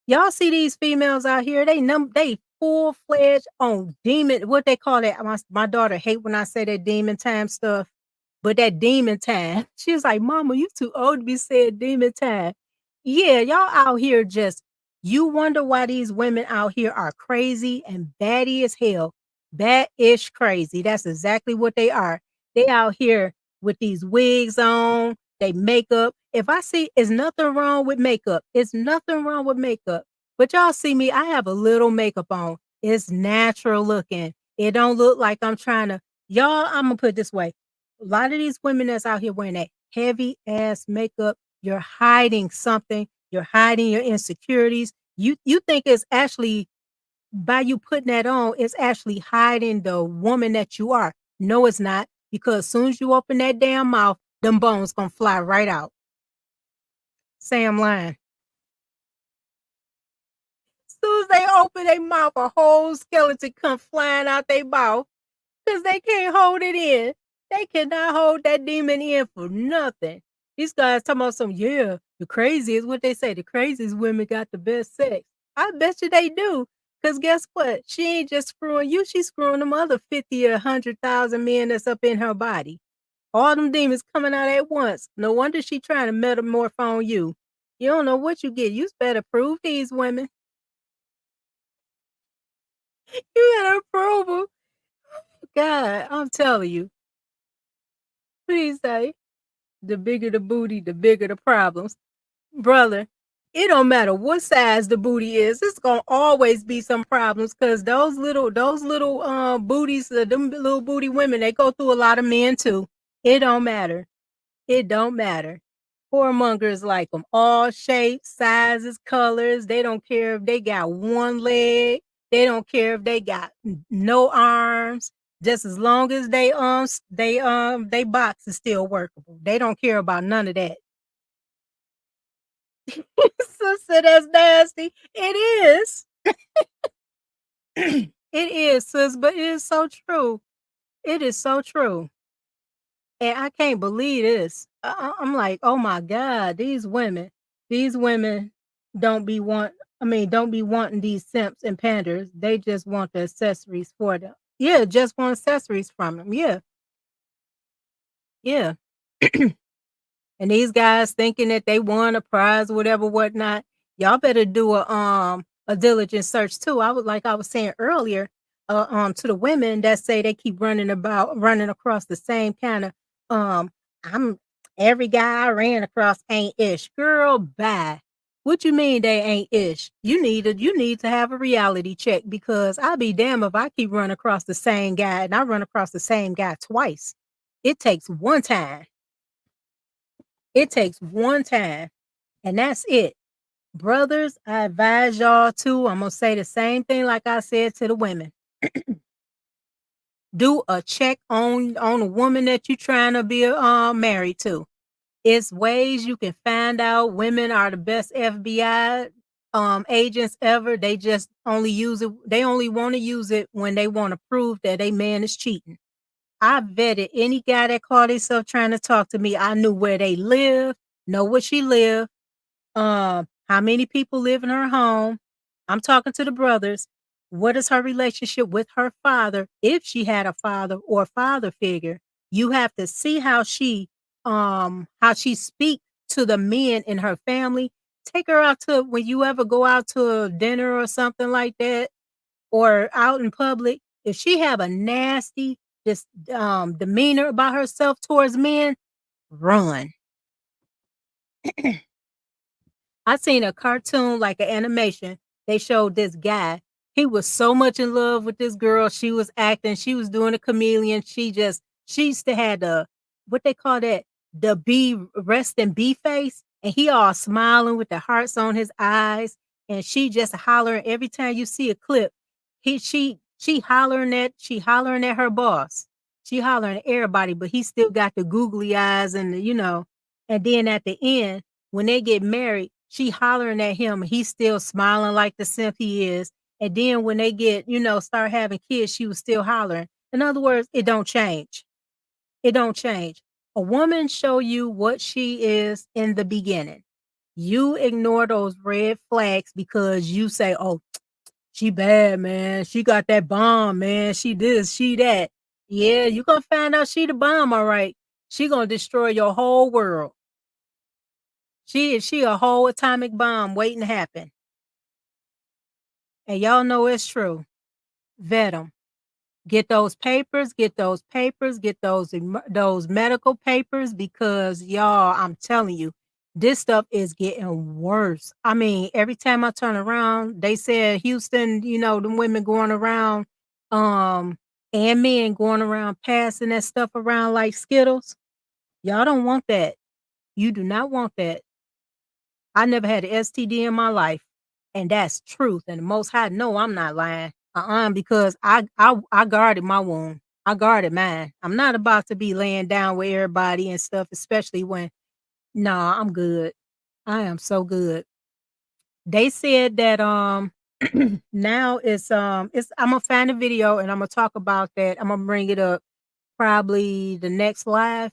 Y'all see these females out here, they full-fledged on demon, what they call that? My daughter hate when I say that demon time stuff, but that demon time. She was like, "Mama, you too old to be saying demon time." Yeah, y'all out here just you wonder why these women out here are crazy and batty as hell. Bad-ish crazy. That's exactly what they are. They out here with these wigs on, they makeup. If I see it's nothing wrong with makeup. It's nothing wrong with makeup. But y'all see me, I have a little makeup on. It's natural looking. It don't look like I'm trying to y'all, I'm gonna put it this way. A lot of these women that's out here wearing that heavy ass makeup, you're hiding something. You're hiding your insecurities. You think it's actually by you putting that on, it's actually hiding the woman that you are. No, it's not. Because as soon as you open that damn mouth, them bones gonna fly right out. Say I'm lying. As soon as they open their mouth, a whole skeleton come flying out their mouth because they can't hold it in. They cannot hold that demon in for nothing. These guys talking about some, yeah, the craziest, what they say, the craziest women got the best sex. I bet you they do. Because guess what? She ain't just screwing you, she's screwing them other 50 or 100,000 men that's up in her body. All them demons coming out at once. No wonder she trying to metamorph on you. You don't know what you get. You better prove these women. You better prove them. God, I'm telling you. Please say, the bigger the booty, the bigger the problems. Brother, it don't matter what size the booty is. It's gonna always be some problems because those little booties, them little booty women, they go through a lot of men too. It don't matter. It don't matter. Whoremongers like them. All shapes, sizes, colors. They don't care if they got one leg. They don't care if they got no arms. Just as long as they box is still workable. They don't care about none of that. Sister, that's nasty. It is. It is, sis, but it is so true. It is so true. And I can't believe this. I'm like, oh my God, these women don't be wanting these simps and panders. They just want the accessories for them. Yeah, just want accessories from them. Yeah, yeah. And these guys thinking that they won a prize or whatever, whatnot. Y'all better do a diligent search too. I was saying earlier, to the women that say they keep running across the same kind of I'm every guy I ran across ain't ish. Girl, bye. What you mean they ain't ish? You need to have a reality check because I'll be damned if I keep running across the same guy and I run across the same guy twice. It takes one time. It takes one time, and that's it. Brothers, I advise y'all too. I'm gonna say the same thing like I said to the women. Do a check on a woman that you're trying to be married to. It's ways you can find out women are the best FBI agents ever. They just only use it. They only want to use it when they want to prove that a man is cheating. I vetted any guy that called himself trying to talk to me. I knew where they live, know where she lived, how many people live in her home. I'm talking to the brothers. What is her relationship with her father? If she had a father or father figure, you have to see how she speak to the men in her family. Take her out to when you ever go out to a dinner or something like that, or out in public. If she have a nasty just demeanor about herself towards men, run. I seen a cartoon, like an animation. They showed this guy. He was so much in love with this girl. She was acting. She was doing a chameleon. She just She used to have the, what they call that, the bee, resting bee face, and he all smiling with the hearts on his eyes, and she just hollering every time you see a clip. She hollering at her boss. She hollering at everybody, but he still got the googly eyes and and then at the end, when they get married, she hollering at him and he's still smiling like the simp he is. And then when they get, start having kids, she was still hollering. In other words, it don't change. It don't change. A woman show you what she is in the beginning. You ignore those red flags because you say, "Oh, she bad, man. She got that bomb, man. She this, she that." Yeah, you gonna find out she the bomb, all right. She gonna destroy your whole world. She a whole atomic bomb waiting to happen. And y'all know it's true. Vet them. Get those papers, get those papers, get those medical papers because y'all, I'm telling you, this stuff is getting worse. I mean, every time I turn around, they said Houston, the women going around, and men going around passing that stuff around like Skittles. Y'all don't want that. You do not want that. I never had an STD in my life, and that's truth. And the Most High know I'm not lying. Because I guarded my wound. I guarded mine. I'm not about to be laying down with everybody and stuff, especially when. Nah, I'm good. I am so good. They said that now it's I'm gonna find a video and I'm gonna talk about that. I'm gonna bring it up probably the next live.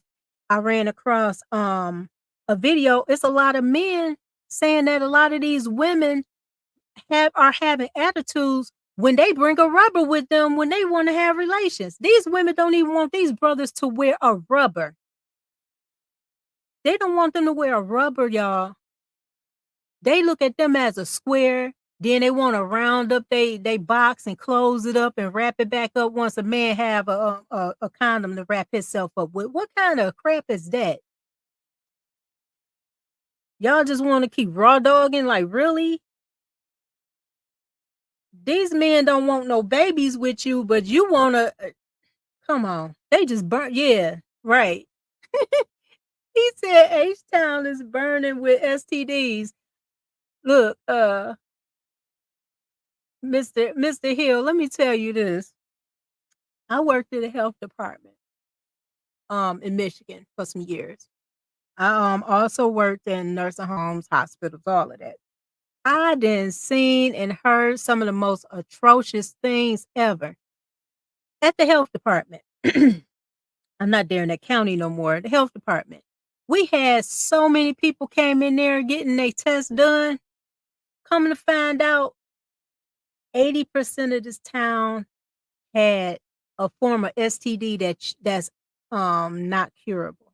I ran across a video. It's a lot of men saying that a lot of these women are having attitudes when they bring a rubber with them when they want to have relations. These women don't even want these brothers to wear a rubber. They don't want them to wear a rubber, y'all. They look at them as a square. Then they want to round up they box and close it up and wrap it back up once a man have a condom to wrap himself up with. What kind of crap is that? Y'all just want to keep raw dogging? Like, really? These men don't want no babies with you, but you want to. Come on. They just burn. Yeah, right. He said H-Town is burning with STDs. Look, Mr. Hill, let me tell you this. I worked in the health department in Michigan for some years. I also worked in nursing homes, hospitals, all of that. I done seen and heard some of the most atrocious things ever at the health department. I'm not there in that county no more. The health department. We had so many people came in there getting their tests done. Coming to find out, 80% of this town had a form of STD that's not curable.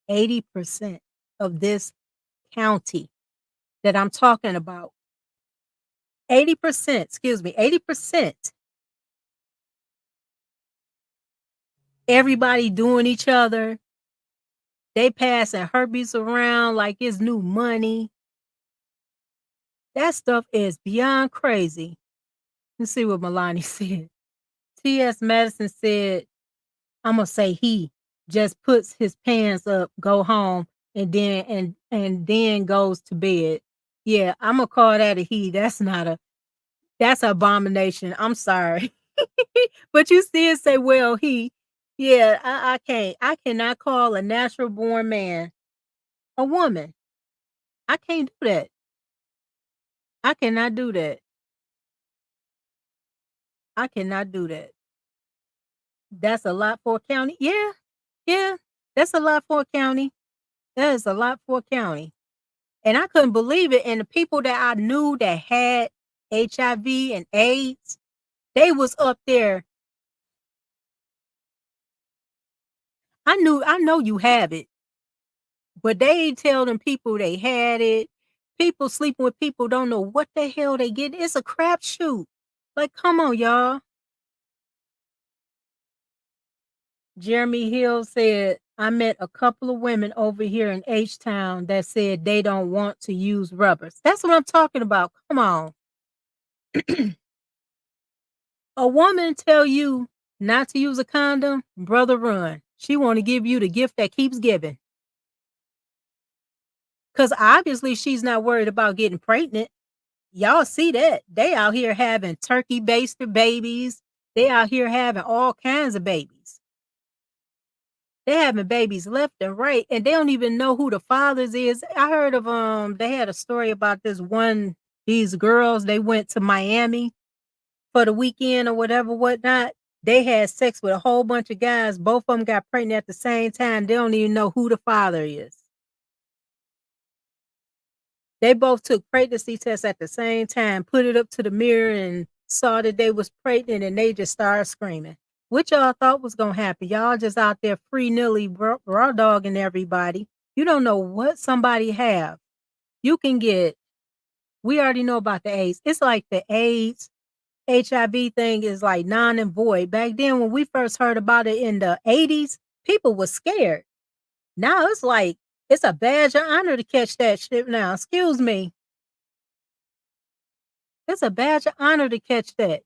80% of this county that I'm talking about. 80%, excuse me, 80%. Everybody doing each other. They passing herpes around like it's new money. That stuff is beyond crazy. Let's see what Milani said. T.S. Madison said, I'm gonna say he just puts his pants up, go home, and then goes to bed. Yeah, I'm gonna call that a he. That's an abomination. I'm sorry. But you still say, well, he. Yeah, I can't. I cannot call a natural born man a woman. I can't do that. I cannot do that. I cannot do that. That's a lot for a county. Yeah. Yeah. That's a lot for a county. That is a lot for a county. And I couldn't believe it. And the people that I knew that had HIV and AIDS, they was up there. I know you have it, but they tell them people they had it. People sleeping with people don't know what the hell they get. It's a crapshoot. Like, come on, y'all. Jeremy Hill said, I met a couple of women over here in H-Town that said they don't want to use rubbers. That's what I'm talking about. Come on. A woman tell you not to use a condom, brother, run. She want to give you the gift that keeps giving. Because obviously she's not worried about getting pregnant. Y'all see that. They out here having turkey baster babies. They out here having all kinds of babies. They having babies left and right, and they don't even know who the fathers is. I heard of they had a story about these girls, they went to Miami for the weekend or whatnot. They had sex with a whole bunch of guys. Both of them got pregnant at the same time. They don't even know who the father is. They both took pregnancy tests at the same time, put it up to the mirror and saw that they was pregnant, and they just started screaming. What y'all thought was going to happen? Y'all just out there free-nilly raw dogging everybody. You don't know what somebody have. You can get, we already know about the AIDS. It's like the AIDS, HIV thing is like non and void. Back then when we first heard about it in the 80s, people were scared. Now it's like, it's a badge of honor to catch that shit now. Excuse me. It's a badge of honor to catch that.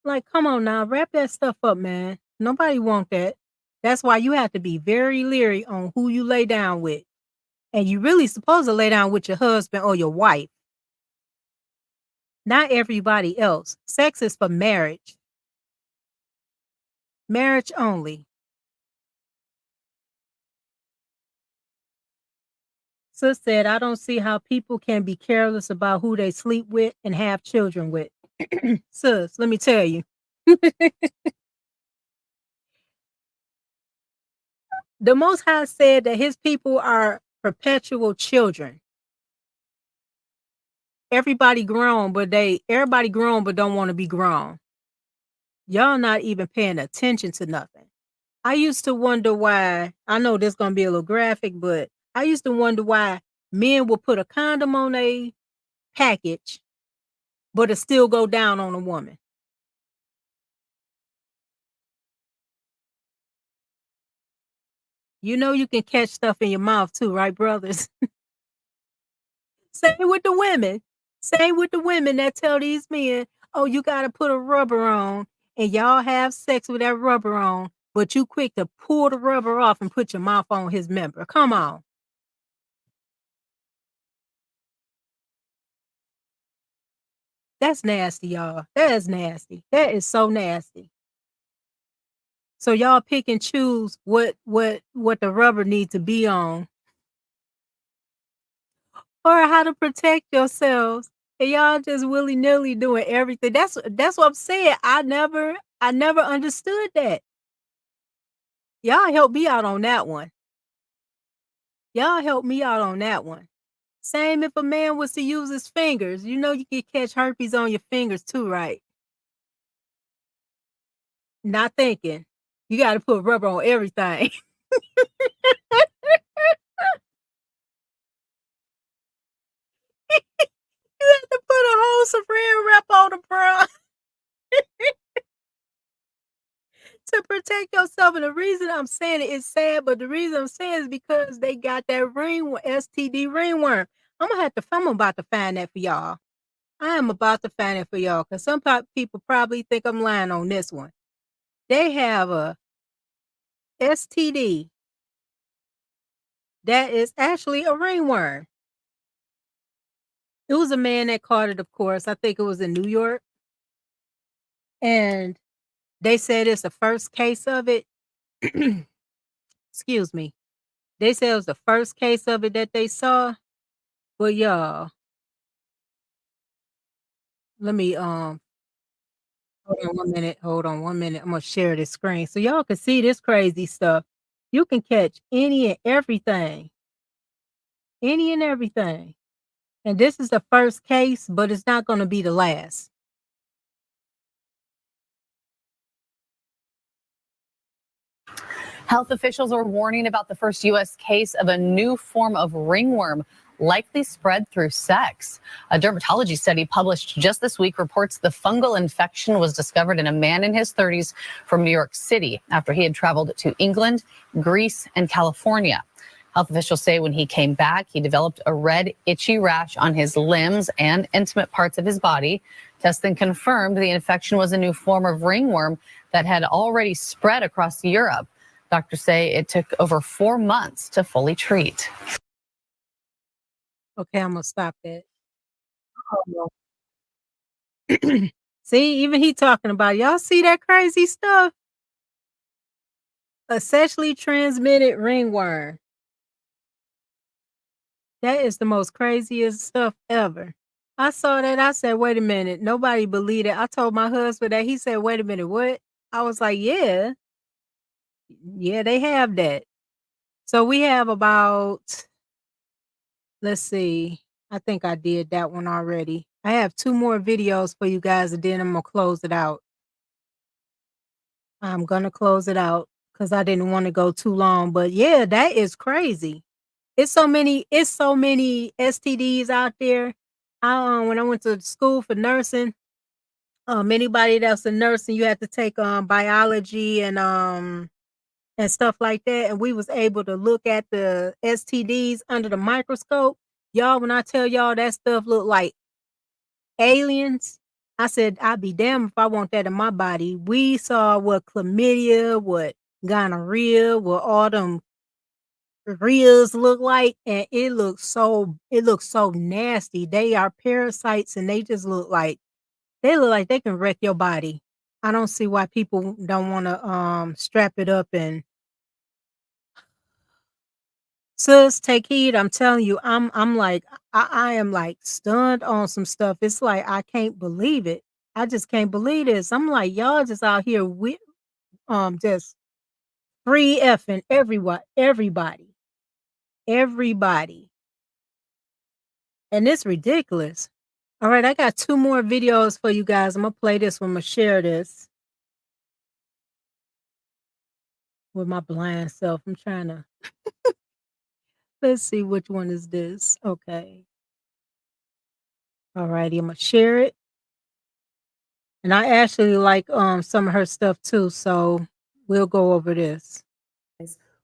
Like, come on now, wrap that stuff up, man. Nobody want that. That's why you have to be very leery on who you lay down with. And you really supposed to lay down with your husband or your wife. Not everybody else. Sex is for marriage. Marriage only. Sis said, I don't see how people can be careless about who they sleep with and have children with. Sis, let me tell you. The Most High said that his people are perpetual children. Everybody grown, but don't want to be grown. Y'all not even paying attention to nothing. I used to wonder why, I know this going to be a little graphic, but I used to wonder why men will put a condom on a package, but it still go down on a woman. You know you can catch stuff in your mouth too, right, brothers? Same with the women. Same with the women that tell these men, oh, you got to put a rubber on, and y'all have sex with that rubber on, but you quick to pull the rubber off and put your mouth on his member. Come on. That's nasty, y'all. That is nasty. That is so nasty. So y'all pick and choose what the rubber needs to be on, or how to protect yourselves. And y'all just willy-nilly doing everything. That's what I'm saying. I never understood that. Y'all help me out on that one. Y'all help me out on that one. Same if a man was to use his fingers. You know you can catch herpes on your fingers too, right? Not thinking. You got to put rubber on everything. You have to put a whole saran wrap on the bra to protect yourself. And the reason I'm saying it is sad, but the reason I'm saying is because they got that STD ringworm. I'm about to find that for y'all. I am about to find it for y'all because some people probably think I'm lying on this one. They have a STD that is actually a ringworm. It was a man that caught it, of course. I think it was in New York. And they said it's the first case of it. Excuse me. They said it was the first case of it that they saw. But y'all, let me hold on 1 minute. I'm gonna share this screen so y'all can see this crazy stuff. You can catch any and everything. Any and everything. And this is the first case, but it's not gonna be the last. Health officials are warning about the first U.S. case of a new form of ringworm likely spread through sex. A dermatology study published just this week reports the fungal infection was discovered in a man in his 30s from New York City after he had traveled to England, Greece, and California. Health officials say when he came back, he developed a red, itchy rash on his limbs and intimate parts of his body. Tests then confirmed the infection was a new form of ringworm that had already spread across Europe. Doctors say it took over 4 months to fully treat. Okay, I'm gonna stop that. Oh, no. See, even he talking about it. Y'all see that crazy stuff? A sexually transmitted ringworm. That is the most craziest stuff ever. I saw that. I said, wait a minute. Nobody believed it. I told my husband that. He said, wait a minute, what? I was like, yeah, they have that. So we have about, let's see, I think I did that one already. I have 2 more videos for you guys, and then I'm gonna close it out. I'm gonna close it out because I didn't want to go too long. But yeah, that is crazy. It's so many STDs out there. When I went to school for nursing, anybody that's a nurse and you had to take biology and stuff like that, and we was able to look at the STDs under the microscope. Y'all, when I tell y'all that stuff look like aliens, I said I'd be damned if I want that in my body. We saw what chlamydia, what gonorrhea, what all them reels look like, and it looks so nasty. They are parasites, and they just look like they can wreck your body. I don't see why people don't want to strap it up and sis, take heed. I'm telling you, I'm like I am like stunned on some stuff. It's like I can't believe it. I just can't believe this. I'm like, y'all just out here with just free effing everybody. And it's ridiculous. All right, I got 2 more videos for you guys. I'm gonna play this one. I'm gonna share this with my blind self. I'm trying to let's see which one is this. Okay. All righty, I'm gonna share it. And I actually like some of her stuff too, so we'll go over this.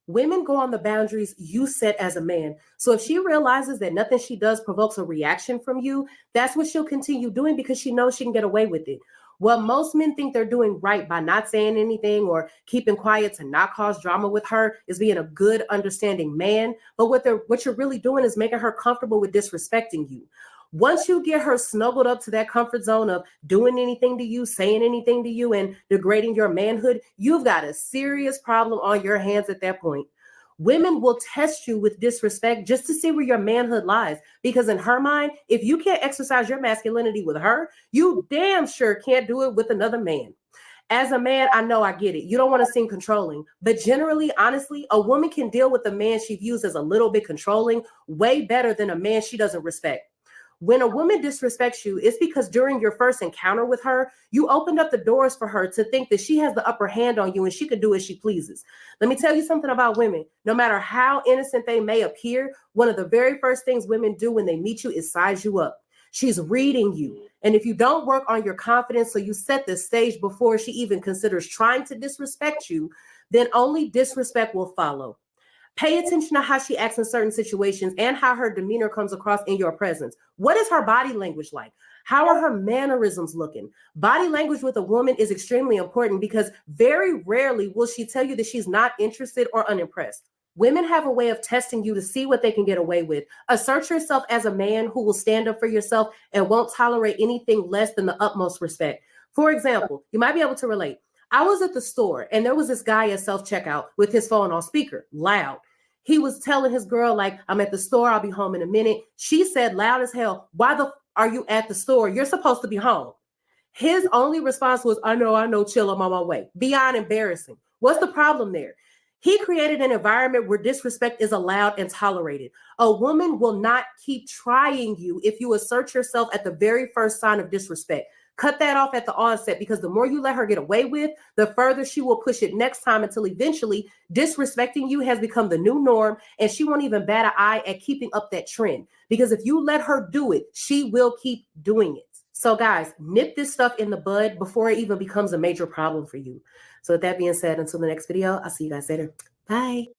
Women go on the boundaries you set as a man. So if she realizes that nothing she does provokes a reaction from you, that's what she'll continue doing because she knows she can get away with it. What most men think they're doing right by not saying anything or keeping quiet to not cause drama with her is being a good, understanding man. But what you're really doing is making her comfortable with disrespecting you. Once you get her snuggled up to that comfort zone of doing anything to you, saying anything to you, and degrading your manhood, you've got a serious problem on your hands at that point. Women will test you with disrespect just to see where your manhood lies. Because in her mind, if you can't exercise your masculinity with her, you damn sure can't do it with another man. As a man, I know I get it. You don't want to seem controlling, but generally, honestly, a woman can deal with a man she views as a little bit controlling way better than a man she doesn't respect. When a woman disrespects you, it's because during your first encounter with her, you opened up the doors for her to think that she has the upper hand on you and she can do as she pleases. Let me tell you something about women. No matter how innocent they may appear, one of the very first things women do when they meet you is size you up. She's reading you. And if you don't work on your confidence so you set the stage before she even considers trying to disrespect you, then only disrespect will follow. Pay attention to how she acts in certain situations and how her demeanor comes across in your presence. What is her body language like? How are her mannerisms looking? Body language with a woman is extremely important because very rarely will she tell you that she's not interested or unimpressed. Women have a way of testing you to see what they can get away with. Assert yourself as a man who will stand up for yourself and won't tolerate anything less than the utmost respect. For example, you might be able to relate. I was at the store and there was this guy at self-checkout with his phone on speaker, loud. He was telling his girl, like, I'm at the store, I'll be home in a minute. She said loud as hell, why the are you at the store? You're supposed to be home. His only response was, I know, chill, I'm on my way. Beyond embarrassing. What's the problem there? He created an environment where disrespect is allowed and tolerated. A woman will not keep trying you if you assert yourself at the very first sign of disrespect. Cut that off at the onset because the more you let her get away with, the further she will push it next time until eventually disrespecting you has become the new norm and she won't even bat an eye at keeping up that trend. Because if you let her do it, she will keep doing it. So guys, nip this stuff in the bud before it even becomes a major problem for you. So with that being said, until the next video, I'll see you guys later. Bye.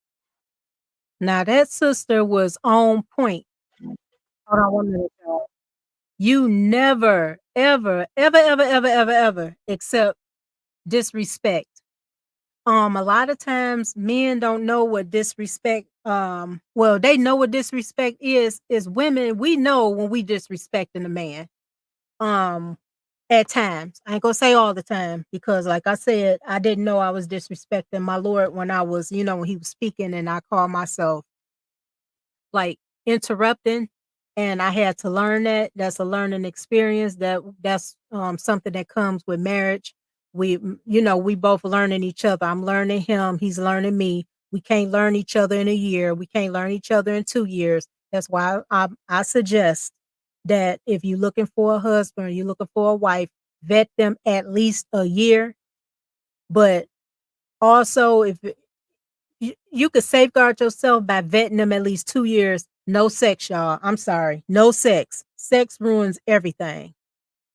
Now that sister was on point. Hold on 1 minute, y'all. You never, ever accept disrespect. A lot of times men don't know what disrespect, well, they know what disrespect is women, we know when we disrespecting a man. Um, at times. I ain't gonna say all the time because like I said, I didn't know I was disrespecting my Lord when I was, when he was speaking and I called myself like interrupting, and I had to learn that. That's a learning experience. That's something that comes with marriage. We both learning each other. I'm learning him, he's learning me. We can't learn each other in a year. We can't learn each other in 2 years. That's why I suggest that if you're looking for a husband or you're looking for a wife, vet them at least a year. But also, if you could safeguard yourself by vetting them at least 2 years. No sex, y'all. I'm sorry. No sex. Sex ruins everything.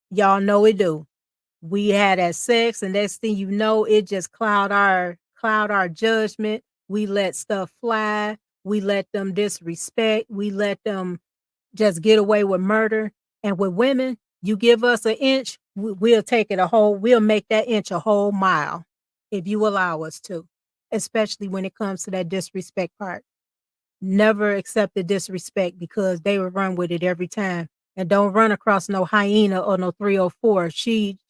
Y'all know it do. We had that sex, and next thing you know, it just cloud our judgment. We let stuff fly. We let them disrespect. We let them just get away with murder. And with women, you give us an inch, we'll take it we'll make that inch a whole mile if you allow us to, especially when it comes to that disrespect part. Never accept the disrespect because they will run with it every time. And don't run across no hyena or no 304.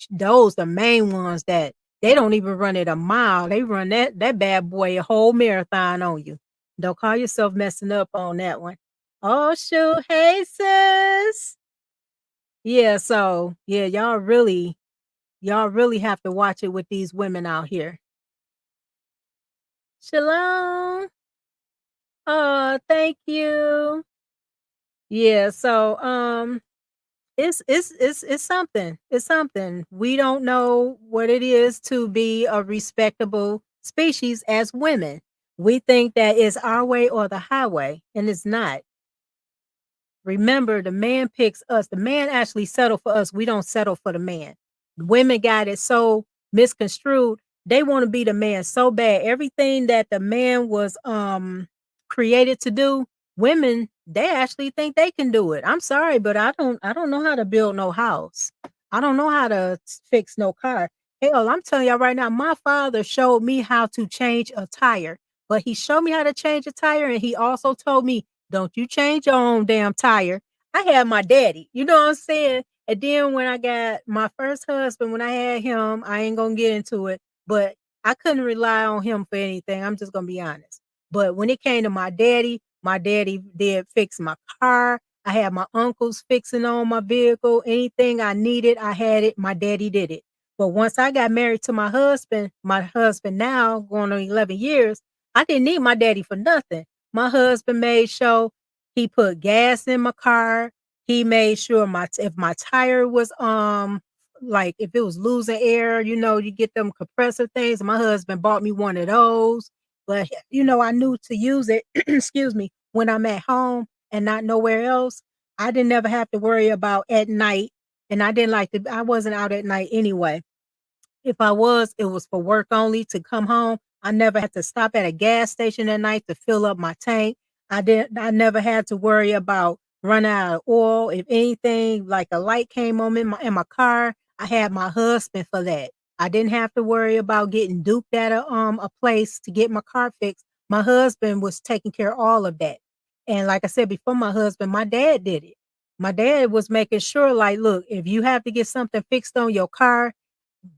Those the main ones that they don't even run it a mile. They run that bad boy a whole marathon on you. Don't call yourself messing up on that one. Oh shoot, hey sis. Yeah, so yeah, y'all really have to watch it with these women out here. Shalom. Oh, thank you. Yeah, so it's something. It's something. We don't know what it is to be a respectable species as women. We think that it's our way or the highway, and it's not. Remember, the man picks us. The man actually settled for us. We don't settle for the man. Women got it so misconstrued. They want to be the man so bad. Everything that the man was created to do, women, they actually think they can do it. I'm sorry, but I don't know how to build no house. I don't know how to fix no car. Hell, I'm telling y'all right now, my father showed me how to change a tire. But he showed me how to change a tire, and he also told me, don't you change your own damn tire. I had my daddy, you know what I'm saying? And then when I got my first husband, when I had him, I ain't gonna get into it, but I couldn't rely on him for anything. I'm just gonna be honest. But when it came to my daddy did fix my car. I had my uncles fixing on my vehicle. Anything I needed, I had it. My daddy did it. But once I got married to my husband now going on 11 years, I didn't need my daddy for nothing. My husband made sure he put gas in my car. He made sure if my tire was like if it was losing air, you get them compressor things. My husband bought me one of those. But I knew to use it, excuse me, when I'm at home and not nowhere else. I didn't ever have to worry about at night. And I wasn't out at night anyway. If I was, it was for work only to come home. I never had to stop at a gas station at night to fill up my tank. I never had to worry about running out of oil. If anything, like a light came on in my car, I had my husband for that. I didn't have to worry about getting duped at a place to get my car fixed. My husband was taking care of all of that. And like I said before, my husband, my dad did it. My dad was making sure, like, look, if you have to get something fixed on your car,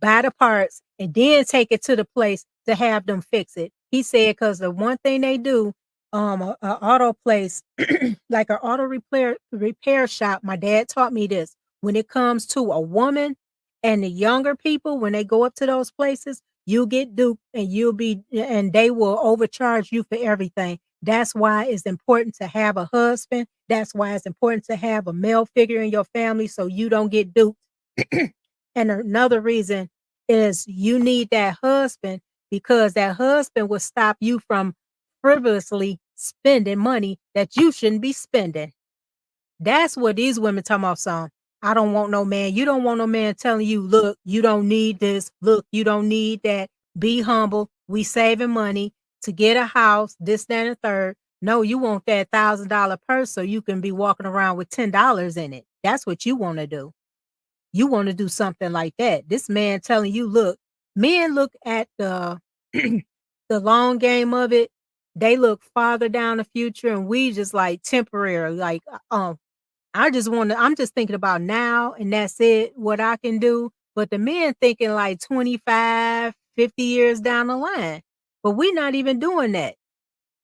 buy the parts, and then take it to the place to have them fix it. He said, because the one thing they do, a auto place, like an auto repair shop, my dad taught me this. When it comes to a woman and the younger people, when they go up to those places, you get duped and they will overcharge you for everything. That's why it's important to have a husband. That's why it's important to have a male figure in your family so you don't get duped. And another reason is you need that husband because that husband will stop you from frivolously spending money that you shouldn't be spending. That's what these women talking about. I don't want no man. You don't want no man telling you, look, you don't need this. Look, you don't need that. Be humble. We saving money to get a house, this, that, and the third. No, you want that $1,000 purse so you can be walking around with $10 in it. That's what you want to do. You want to do something like that. This man telling you, look, men look at the the long game of it, they look farther down the future and we just like temporary. Like, I'm just thinking about now and that's it, what I can do. But the men thinking like 25, 50 years down the line. But we're not even doing that.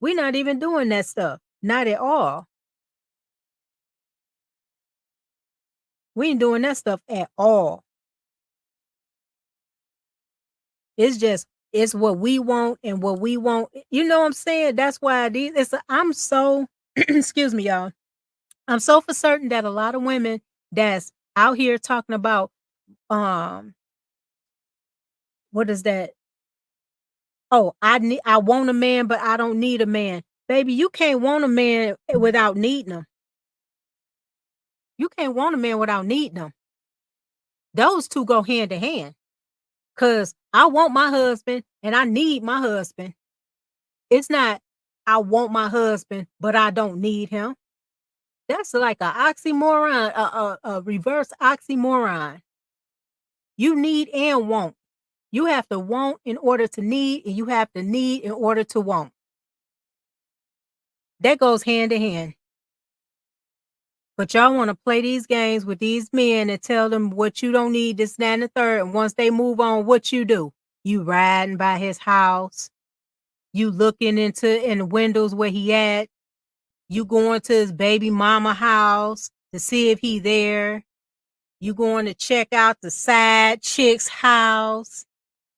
We're not even doing that stuff. Not at all. We ain't doing that stuff at all. It's what we want and what we want. You know what I'm saying? That's why I'm so excuse me, y'all. I'm so for certain that a lot of women that's out here talking about um what is that? Oh, I want a man, but I don't need a man. Baby, you can't want a man without needing him. You can't want a man without needing him. Those two go hand in hand. Cause I want my husband and I need my husband. It's not I want my husband, but I don't need him. That's like a oxymoron, a reverse oxymoron. You need and want. You have to want in order to need, and you have to need in order to want. That goes hand in hand. But y'all want to play these games with these men and tell them what you don't need, this, that, and the third. And once they move on, what you do? You riding by his house. You looking in the windows where he at. You going to his baby mama house to see if he there. You going to check out the side chick's house.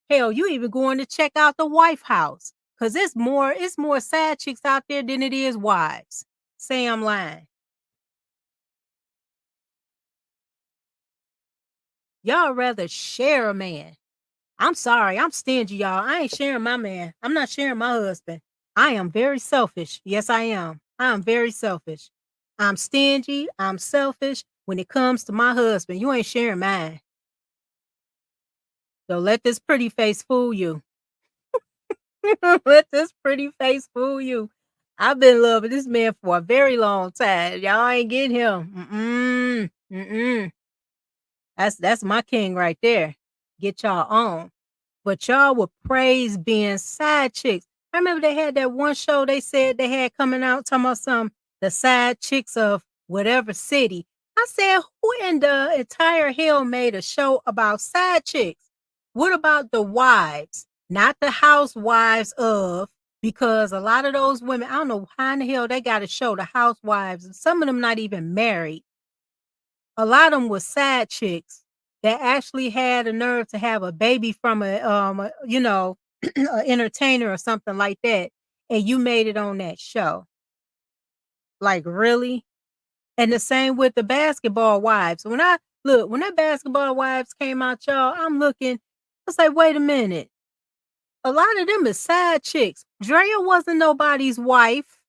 Hell, you even going to check out the wife house. Cause it's more side chicks out there than it is wives. Say I'm lying. Y'all rather share a man. I'm sorry, I'm stingy, y'all. I ain't sharing my man. I'm not sharing my husband. I am very selfish. Yes, I am. I am very selfish. I'm stingy. I'm selfish when it comes to my husband. You ain't sharing mine. So let this pretty face fool you. Let this pretty face fool you. I've been loving this man for a very long time. Y'all ain't getting him. Mm-mm. That's my king right there. Get y'all on. But y'all would praise being side chicks. I remember they had that one show they said they had coming out talking about the side chicks of whatever city. I said, who in the entire hell made a show about side chicks? What about the wives? Not the housewives of, because a lot of those women, I don't know how in the hell they got to show the housewives, and some of them not even married. A lot of them were side chicks that actually had the nerve to have a baby from an entertainer or something like that, and you made it on that show. Like, really? And the same with the basketball wives. When that basketball wives came out, y'all, I'm looking, I was like, wait a minute. A lot of them is side chicks. Drea wasn't nobody's wife.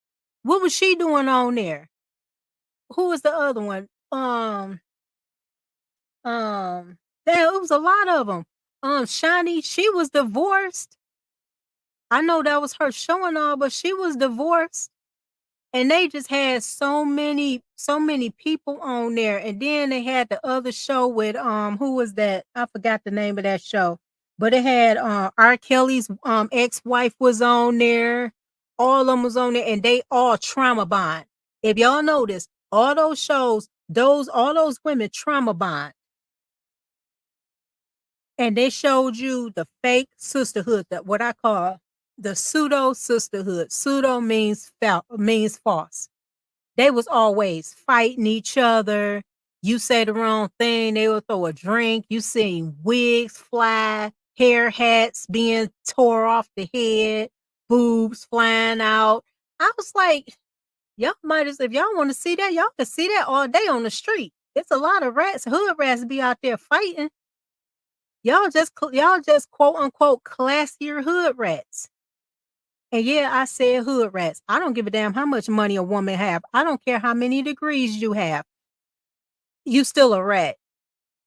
What was she doing on there? Who was the other one? There it was a lot of them. Shani, she was divorced. I know that was her showing all, but she was divorced. And they just had so many people on there. And then they had the other show with who was that? I forgot the name of that show. But it had R. Kelly's ex-wife was on there. All of them was on there, and they all trauma bond. If y'all notice, all those shows, all those women trauma bond. And they showed you the fake sisterhood, that what I call the pseudo sisterhood. Pseudo means false. They was always fighting each other. You say the wrong thing, they would throw a drink. You seen wigs fly, hair hats being tore off the head, boobs flying out. I was like, y'all might as if y'all want to see that, y'all can see that all day on the street. It's a lot of hood rats be out there fighting. Y'all just quote unquote classier hood rats. And yeah, I said hood rats. I don't give a damn how much money a woman have. I don't care how many degrees you have. You still a rat.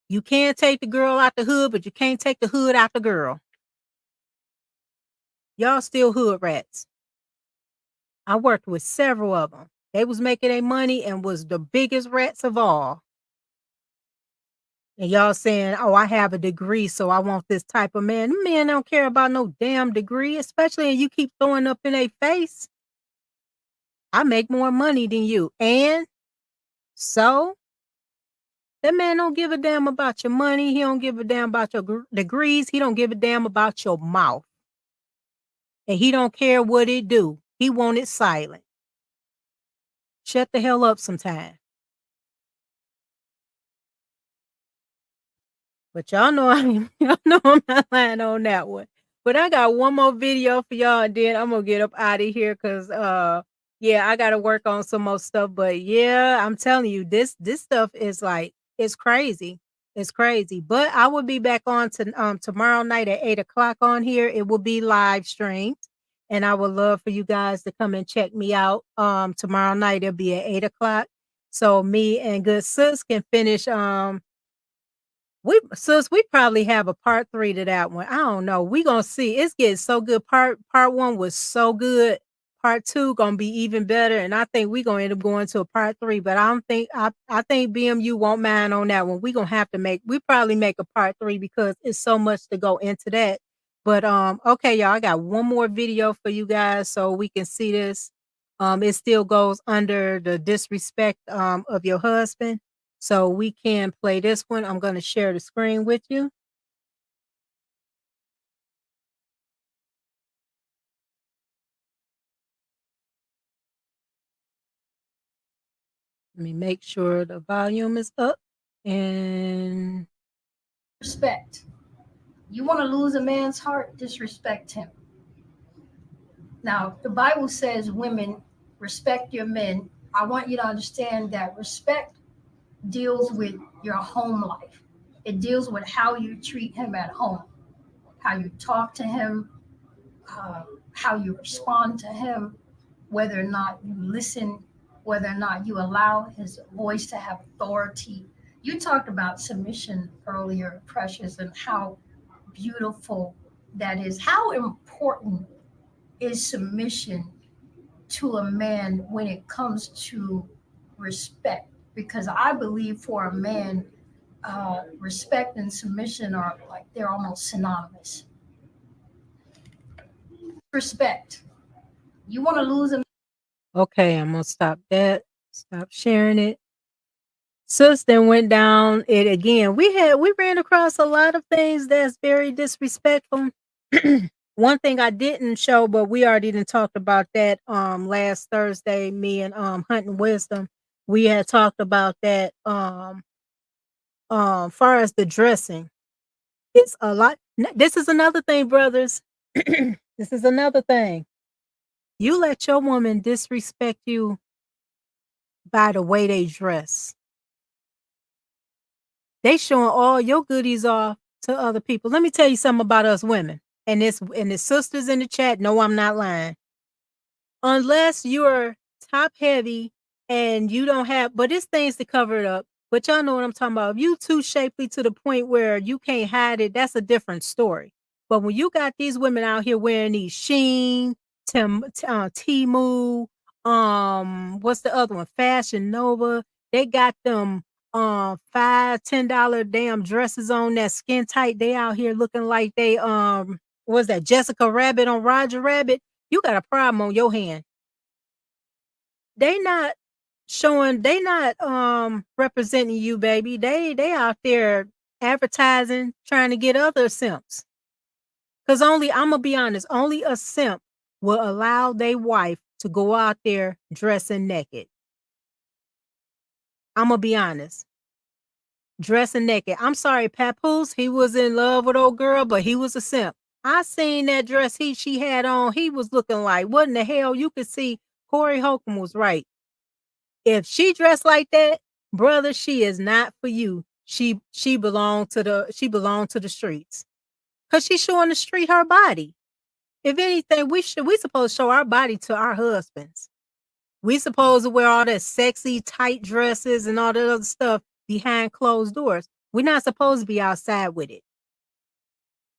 You can't take the girl out the hood, but you can't take the hood out the girl. Y'all still hood rats. I worked with several of them. They was making their money and was the biggest rats of all. And y'all saying, "Oh, I have a degree, so I want this type of man." Men don't care about no damn degree, especially and you keep throwing up in their face. I make more money than you. And so that man don't give a damn about your money. He don't give a damn about your degrees. He don't give a damn about your mouth. And he don't care what it do. He want it silent. Shut the hell up sometime. But y'all know I'm not lying on that one. But I got one more video for y'all, and then I'm gonna get up out of here because yeah, I gotta work on some more stuff. But yeah, I'm telling you, this stuff is like it's crazy. It's crazy. But I will be back on to tomorrow night at 8 o'clock on here. It will be live streamed. And I would love for you guys to come and check me out. Tomorrow night it'll be at 8 o'clock. So me and good sis can finish we probably have a part 3 to that one. I don't know. We gonna see. It's getting so good. Part 1 was so good. Part 2 gonna be even better, and I think we gonna end up going to a part 3. But I don't think I think BMU won't mind on that one. We gonna have to we probably make a part 3 because it's so much to go into that. But okay, y'all. I got one more video for you guys so we can see this. It still goes under the disrespect of your husband. So we can play this one. I'm going to share the screen with you. Let me make sure the volume is up and respect. You want to lose a man's heart, disrespect him. Now, the Bible says, women, respect your men. I want you to understand that respect deals with your home life. It deals with how you treat him at home, how you talk to him, how you respond to him, whether or not you listen, whether or not you allow his voice to have authority. You talked about submission earlier, Precious, and how beautiful that is. How important is submission to a man when it comes to respect? Because I believe for a man, respect and submission are like they're almost synonymous. Respect. You want to lose a okay, I'm going to stop that. Stop sharing it. Sis then went down it again. We ran across a lot of things that's very disrespectful. One thing I didn't show, but we already didn't talked about that last Thursday, me and Hunting Wisdom. We had talked about that far as the dressing. It's a lot. This is another thing, brothers. This is another thing. You let your woman disrespect you by the way they dress. They showing all your goodies off to other people. Let me tell you something about us women. And the sisters in the chat know I'm not lying. Unless you're top heavy and you don't have, but it's things to cover it up. But y'all know what I'm talking about. If you too shapely to the point where you can't hide it, that's a different story. But when you got these women out here wearing these Shein, Temu, what's the other one? Fashion Nova. They got them $5-10 damn dresses on that skin tight. They out here looking like they was that Jessica Rabbit on Roger Rabbit. You got a problem on your hand. They not representing you, baby. They out there advertising, trying to get other simps. Cause I'm gonna be honest, only a simp will allow their wife to go out there dressing naked. I'm gonna be honest. Dressing naked. I'm sorry, Papoose, he was in love with old girl, but he was a simp. I seen that dress she had on. He was looking like, what in the hell? You could see Corey Holcomb was right. If she dressed like that, brother, she is not for you. She belonged to the streets. Cause she's showing the street her body. If anything, we supposed to show our body to our husbands. We supposed to wear all that sexy tight dresses and all that other stuff behind closed doors. We're not supposed to be outside with it.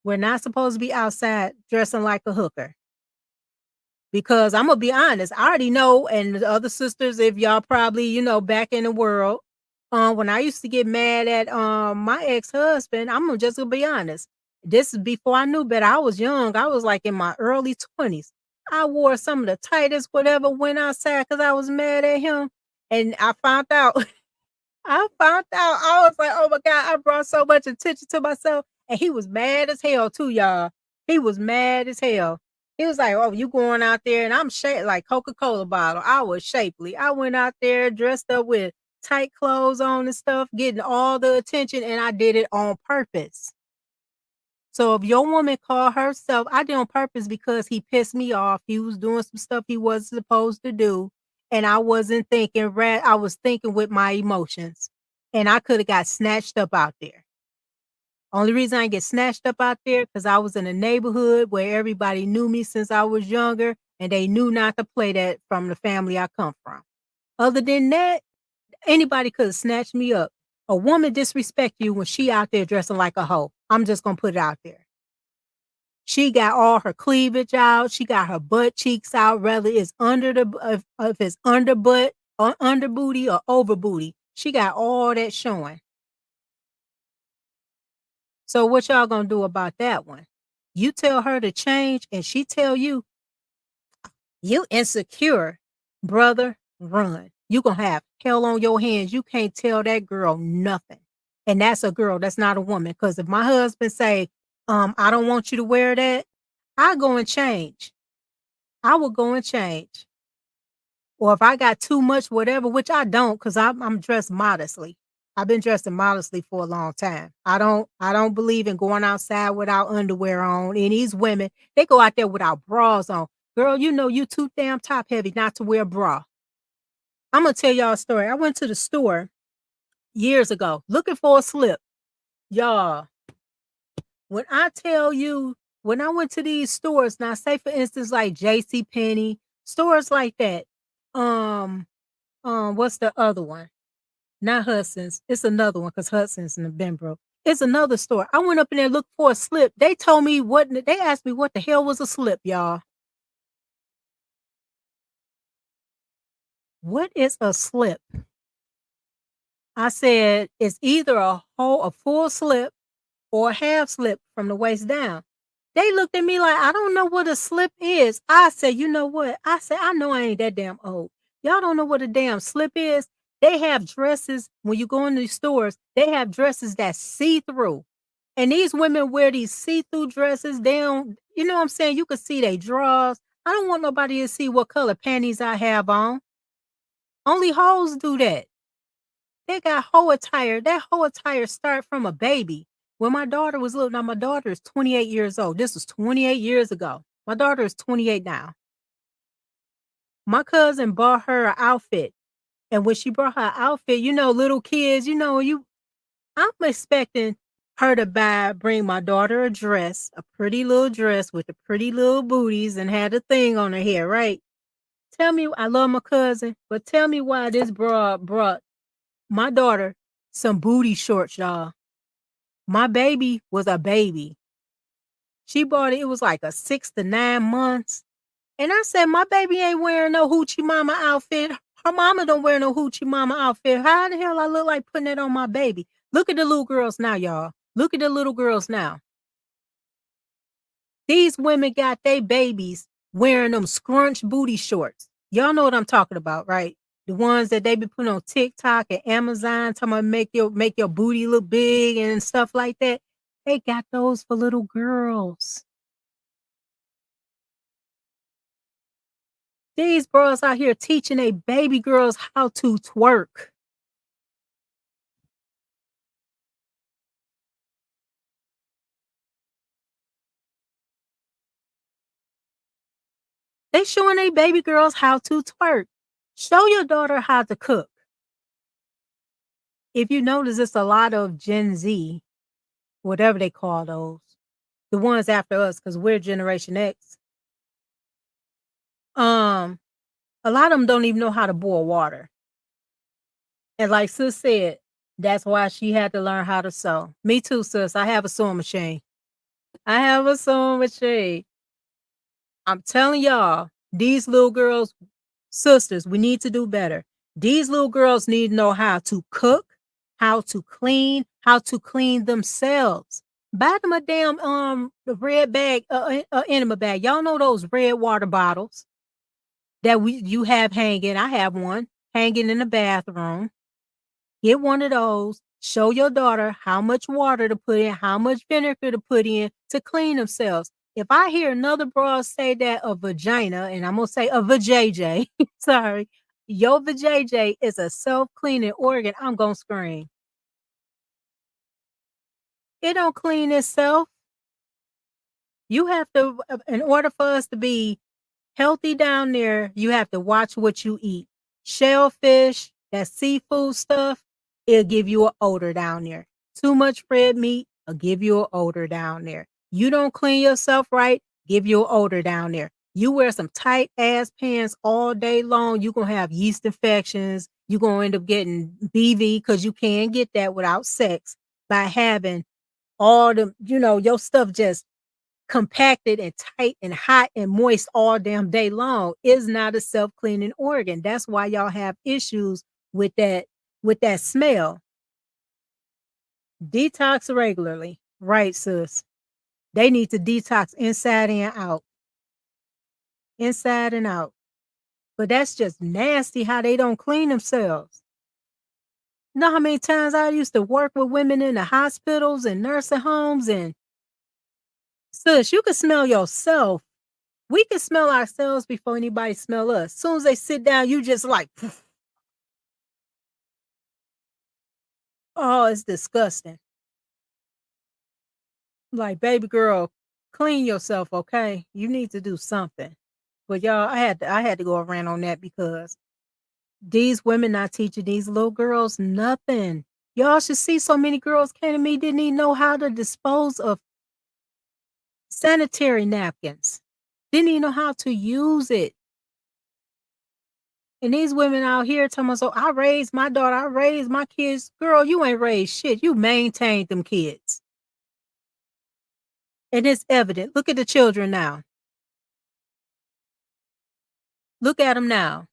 We're not supposed to be outside dressing like a hooker. Because I'm gonna be honest, I already know, and the other sisters, if y'all probably, back in the world, When I used to get mad at my ex-husband, I'm just gonna be honest. This is before I knew better. I was young. I was like in my early 20s. I wore some of the tightest whatever, went outside because I was mad at him. And I found out, I was like, oh my God, I brought so much attention to myself. And he was mad as hell too, y'all. He was mad as hell. He was like, oh, you going out there and I'm shaped like Coca-Cola bottle. I was shapely. I went out there dressed up with tight clothes on and stuff, getting all the attention, and I did it on purpose. So if your woman called herself, I did on purpose because he pissed me off. He was doing some stuff he wasn't supposed to do. And I wasn't thinking I was thinking with my emotions. And I could have got snatched up out there. Only reason I get snatched up out there because I was in a neighborhood where everybody knew me since I was younger, and they knew not to play that from the family I come from. Other than that, anybody could have snatched me up. A woman disrespect you when she out there dressing like a hoe. I'm just gonna put it out there. She got all her cleavage out. She got her butt cheeks out, whether it's under the if it's under butt or under booty or over booty. She got all that showing. So what y'all gonna do about that one? You tell her to change, and she tell you you insecure, brother. Run. You gonna have hell on your hands. You can't tell that girl nothing. And that's a girl. That's not a woman. Because if my husband say, I don't want you to wear that, I go and change. I will go and change. Or if I got too much, whatever, which I don't, because I'm dressed modestly. I've been dressing modestly for a long time. I don't believe in going outside without underwear on. And these women, they go out there without bras on. Girl, you know you too damn top heavy not to wear a bra. I'm gonna tell y'all a story. I went to the store years ago looking for a slip. Y'all, when I tell you, when I went to these stores, now say for instance, like JC Penney, stores like that. Um, what's the other one? Not Hudson's. It's another one because Hudson's in the Benbrook. It's another store. I went up in there looking for a slip. They told me they asked me what the hell was a slip, y'all. What is a slip? I said it's either a full slip or a half slip from the waist down. They looked at me like, I don't know what a slip is. I said, you know what? I said, I know I ain't that damn old. Y'all don't know what a damn slip is. They have dresses, when you go in these stores, they have dresses that see through. And these women wear these see-through dresses. They don't, you know what I'm saying? You can see their drawers. I don't want nobody to see what color panties I have on. Only hoes do that. They got hoe attire. That hoe attire start from a baby. When my daughter was little, now my daughter is 28 years old. This was 28 years ago. My daughter is 28 now. My cousin bought her an outfit. And when she brought her outfit, you know, little kids, you know, I'm expecting her to bring my daughter a dress, a pretty little dress with the pretty little booties and had a thing on her hair, right? Tell me, I love my cousin, but tell me why this broad brought my daughter some booty shorts, y'all. My baby was a baby. She bought it. It was like a 6 to 9 months. And I said, my baby ain't wearing no hoochie mama outfit. Her mama don't wear no hoochie mama outfit. How the hell I look like putting it on my baby? Look at the little girls now, y'all. Look at the little girls now. These women got their babies wearing them scrunch booty shorts. Y'all know what I'm talking about, right? The ones that they be putting on TikTok and Amazon, talking about make your booty look big and stuff like that. They got those for little girls. These bros out here teaching they baby girls how to twerk. They showing they baby girls how to twerk. Show your daughter how to cook. If you notice, it's a lot of Gen Z, whatever they call those, the ones after us, because we're Generation X. A lot of them don't even know how to boil water. And like sis said, that's why she had to learn how to sew. Me too, sis. I have a sewing machine. I have a sewing machine. I'm telling y'all, these little girls, sisters, we need to do better. These little girls need to know how to cook, how to clean themselves. Buy them a damn red bag, enema bag. Y'all know those red water bottles that you have hanging. I have one hanging in the bathroom. Get one of those. Show your daughter how much water to put in, how much vinegar to put in to clean themselves. If I hear another broad say that a vagina, and I'm gonna say a vajayjay, sorry, your vajayjay is a self-cleaning organ, I'm gonna scream. It don't clean itself. You have to, in order for us to be healthy down there, you have to watch what you eat. Shellfish, that seafood stuff, it'll give you an odor down there. Too much red meat will give you an odor down there. You don't clean yourself right, give you an odor down there. You wear some tight ass pants all day long, you're going to have yeast infections. You're going to end up getting BV because you can't get that without sex by having all the, your stuff just compacted and tight and hot and moist all damn day long is not a self-cleaning organ. That's why y'all have issues with that smell. Detox regularly. Right, sis. They need to detox inside and out. Inside and out. But that's just nasty how they don't clean themselves. You know how many times I used to work with women in the hospitals and nursing homes, and sis, you can smell yourself. We can smell ourselves before anybody smell us. As soon as they sit down, you just like, oh, it's disgusting. Like, baby girl, clean yourself, okay? You need to do something. But y'all, I had to go around on that because these women not teaching these little girls nothing. Y'all should see so many girls came to me, didn't even know how to dispose of sanitary napkins. Didn't even know how to use it. And these women out here telling me, so I raised my daughter, I raised my kids. Girl, you ain't raised shit. You maintained them kids. And it's evident. Look at the children now. Look at them now.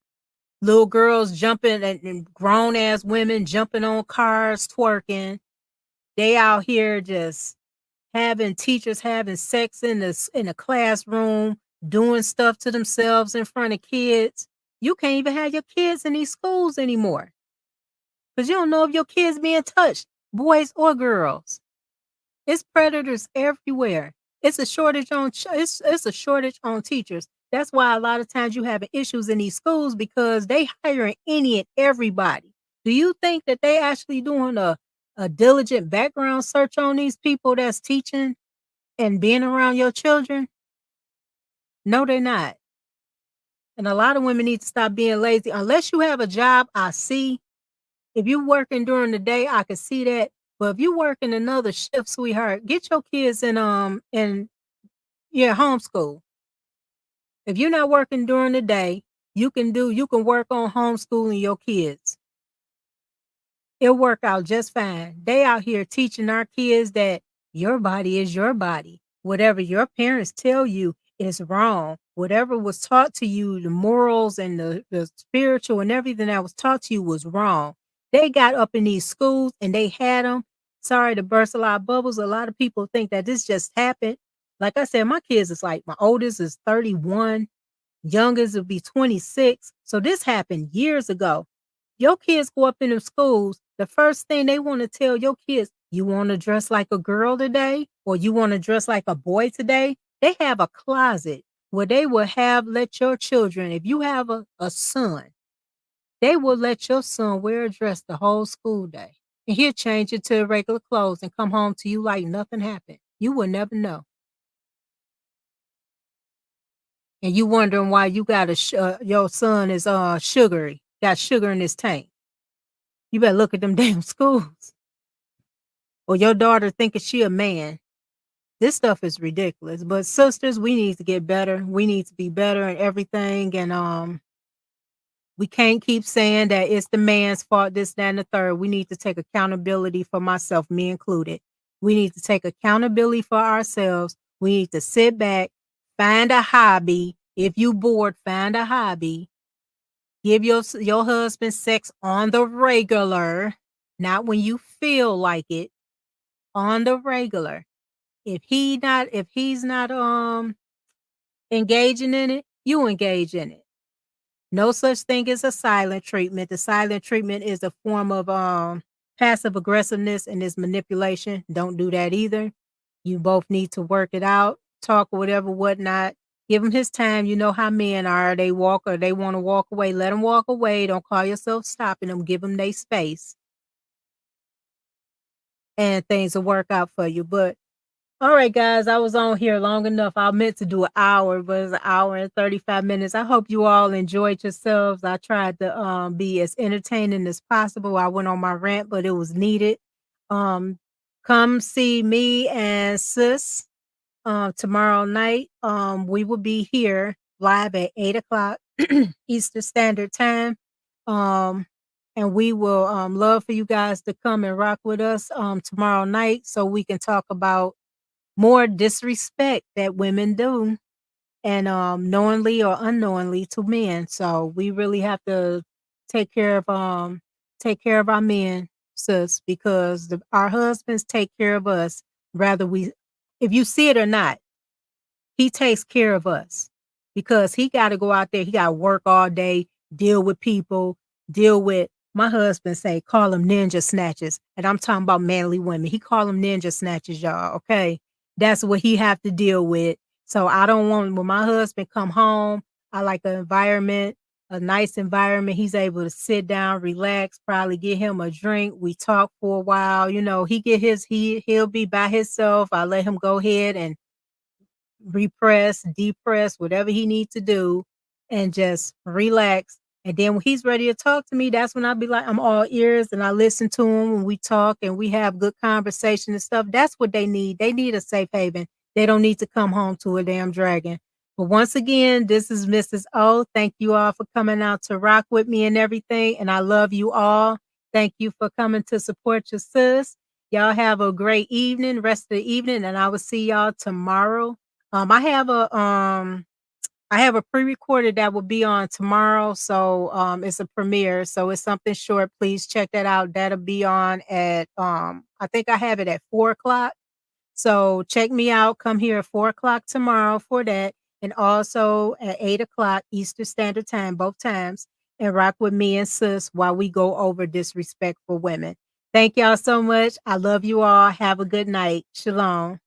Little girls jumping and grown ass women jumping on cars, twerking. They out here just having teachers having sex in a classroom, doing stuff to themselves in front of kids. You can't even have your kids in these schools anymore. Because you don't know if your kids being touched, boys or girls. It's predators everywhere. It's a shortage on it's a shortage on teachers. That's why a lot of times you having issues in these schools because they hiring any and everybody. Do you think that they actually doing a diligent background search on these people that's teaching and being around your children? No, they're not. And a lot of women need to stop being lazy. Unless you have a job, I see. If you're working during the day, I can see that. But if you work in another shift, sweetheart, get your kids in homeschool. If you're not working during the day, you can work on homeschooling your kids. It'll work out just fine. They out here teaching our kids that your body is your body. Whatever your parents tell you is wrong. Whatever was taught to you, the morals and the spiritual and everything that was taught to you was wrong. They got up in these schools and they had them. Sorry to burst a lot of bubbles. A lot of people think that this just happened. Like I said, my kids is like, my oldest is 31, youngest will be 26. So this happened years ago. Your kids go up in them schools, the first thing they want to tell your kids, you want to dress like a girl today or you want to dress like a boy today? They have a closet where they will let your children, if you have a son, they will let your son wear a dress the whole school day. And he'll change it to regular clothes and come home to you like nothing happened. You will never know. And you wondering why you got your son is sugary, got sugar in his tank. You better look at them damn schools. Or your daughter thinking she a man. This stuff is ridiculous. But sisters, we need to get better. We need to be better in everything. And we can't keep saying that it's the man's fault, this, that, and the third. We need to take accountability for myself, me included. We need to take accountability for ourselves. We need to sit back, find a hobby. If you bored, find a hobby. Give your husband sex on the regular. not when you feel like it, on the regular. If he's not engaging in it, you engage in it. No such thing as a silent treatment. The silent treatment is a form of passive aggressiveness and is manipulation. Don't do that either. You both need to work it out, talk or whatever, whatnot. Give him his time. You know how men are. They walk or they want to walk away. Let them walk away. Don't call yourself stopping them. Give them their space. And things will work out for you. But all right, guys, I was on here long enough. I meant to do an hour, but it's an hour and 35 minutes. I hope you all enjoyed yourselves. I tried to be as entertaining as possible. I went on my rant, but it was needed. Come see me and sis tomorrow night. We will be here live at 8 o'clock Eastern Standard Time. And we will love for you guys to come and rock with us tomorrow night so we can talk about more disrespect that women do, and knowingly or unknowingly to men. So we really have to take care of our men, sis, because our husbands take care of us. If you see it or not, he takes care of us because he got to go out there. He got to work all day, deal with people, deal with. My husband say, call them ninja snatches. And I'm talking about manly women. He call them ninja snatches, y'all. Okay. That's what he have to deal with. So I don't want, when my husband come home, I like an environment, a nice environment. He's able to sit down, relax, probably get him a drink. We talk for a while. You know, he'll be by himself. I let him go ahead and repress, depress, whatever he needs to do, and just relax. And then when he's ready to talk to me, that's when I'll be like, I'm all ears, and I listen to him when we talk and we have good conversation and stuff. That's what they need. They need a safe haven. They don't need to come home to a damn dragon. But once again, this is Mrs. O. Thank you all for coming out to rock with me and everything. And I love you all. Thank you for coming to support your sis. Y'all have a great evening, rest of the evening, and I will see y'all tomorrow. I have a pre-recorded that will be on tomorrow. So it's a premiere. So it's something short. Please check that out. That'll be on at I think I have it at 4 o'clock. So check me out. Come here at 4 o'clock tomorrow for that. And also at 8 o'clock Eastern Standard Time, both times, and rock with me and sis while we go over disrespectful women. Thank y'all so much. I love you all. Have a good night. Shalom.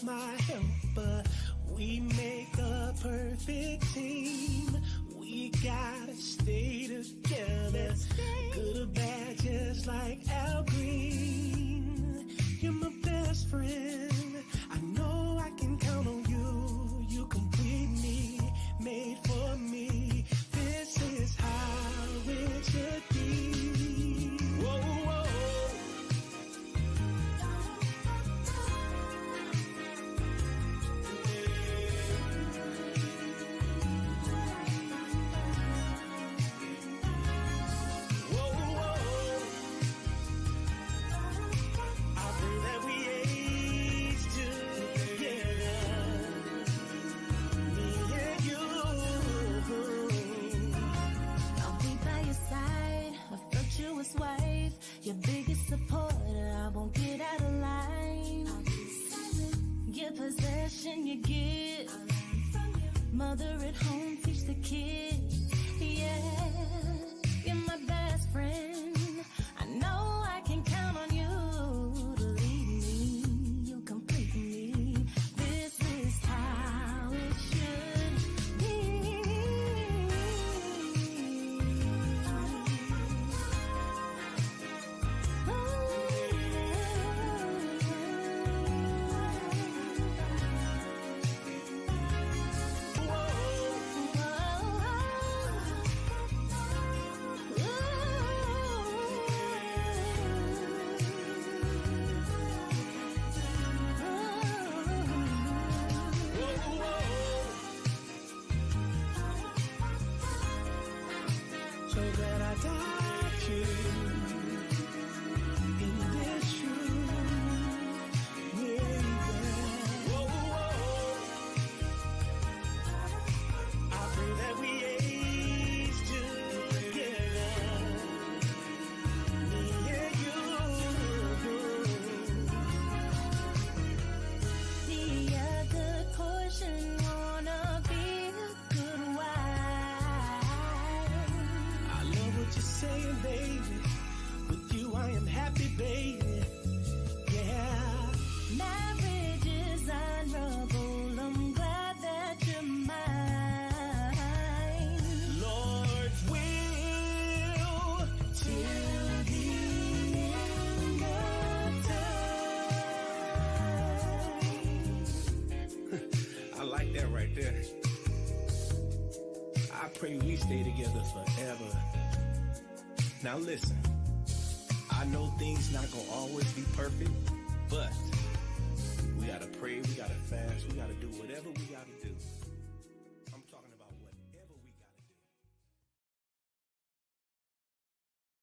My helper, we make a perfect team. We gotta stay together, good or bad, just like Al Green. You're my best friend. I know I can count on you. You complete me, made for me. This is how it should be. Whoa, whoa. Wife, your biggest supporter, I won't get out of line. Your possession you give, mother at home, teach the kids. Yeah, you're my best friend. I know I can count on you to lead me. You complete me. This is how it should be. there. I pray we stay together forever. Now listen, I know things not gonna always be perfect, but we gotta pray, we gotta fast, we gotta do whatever we gotta do.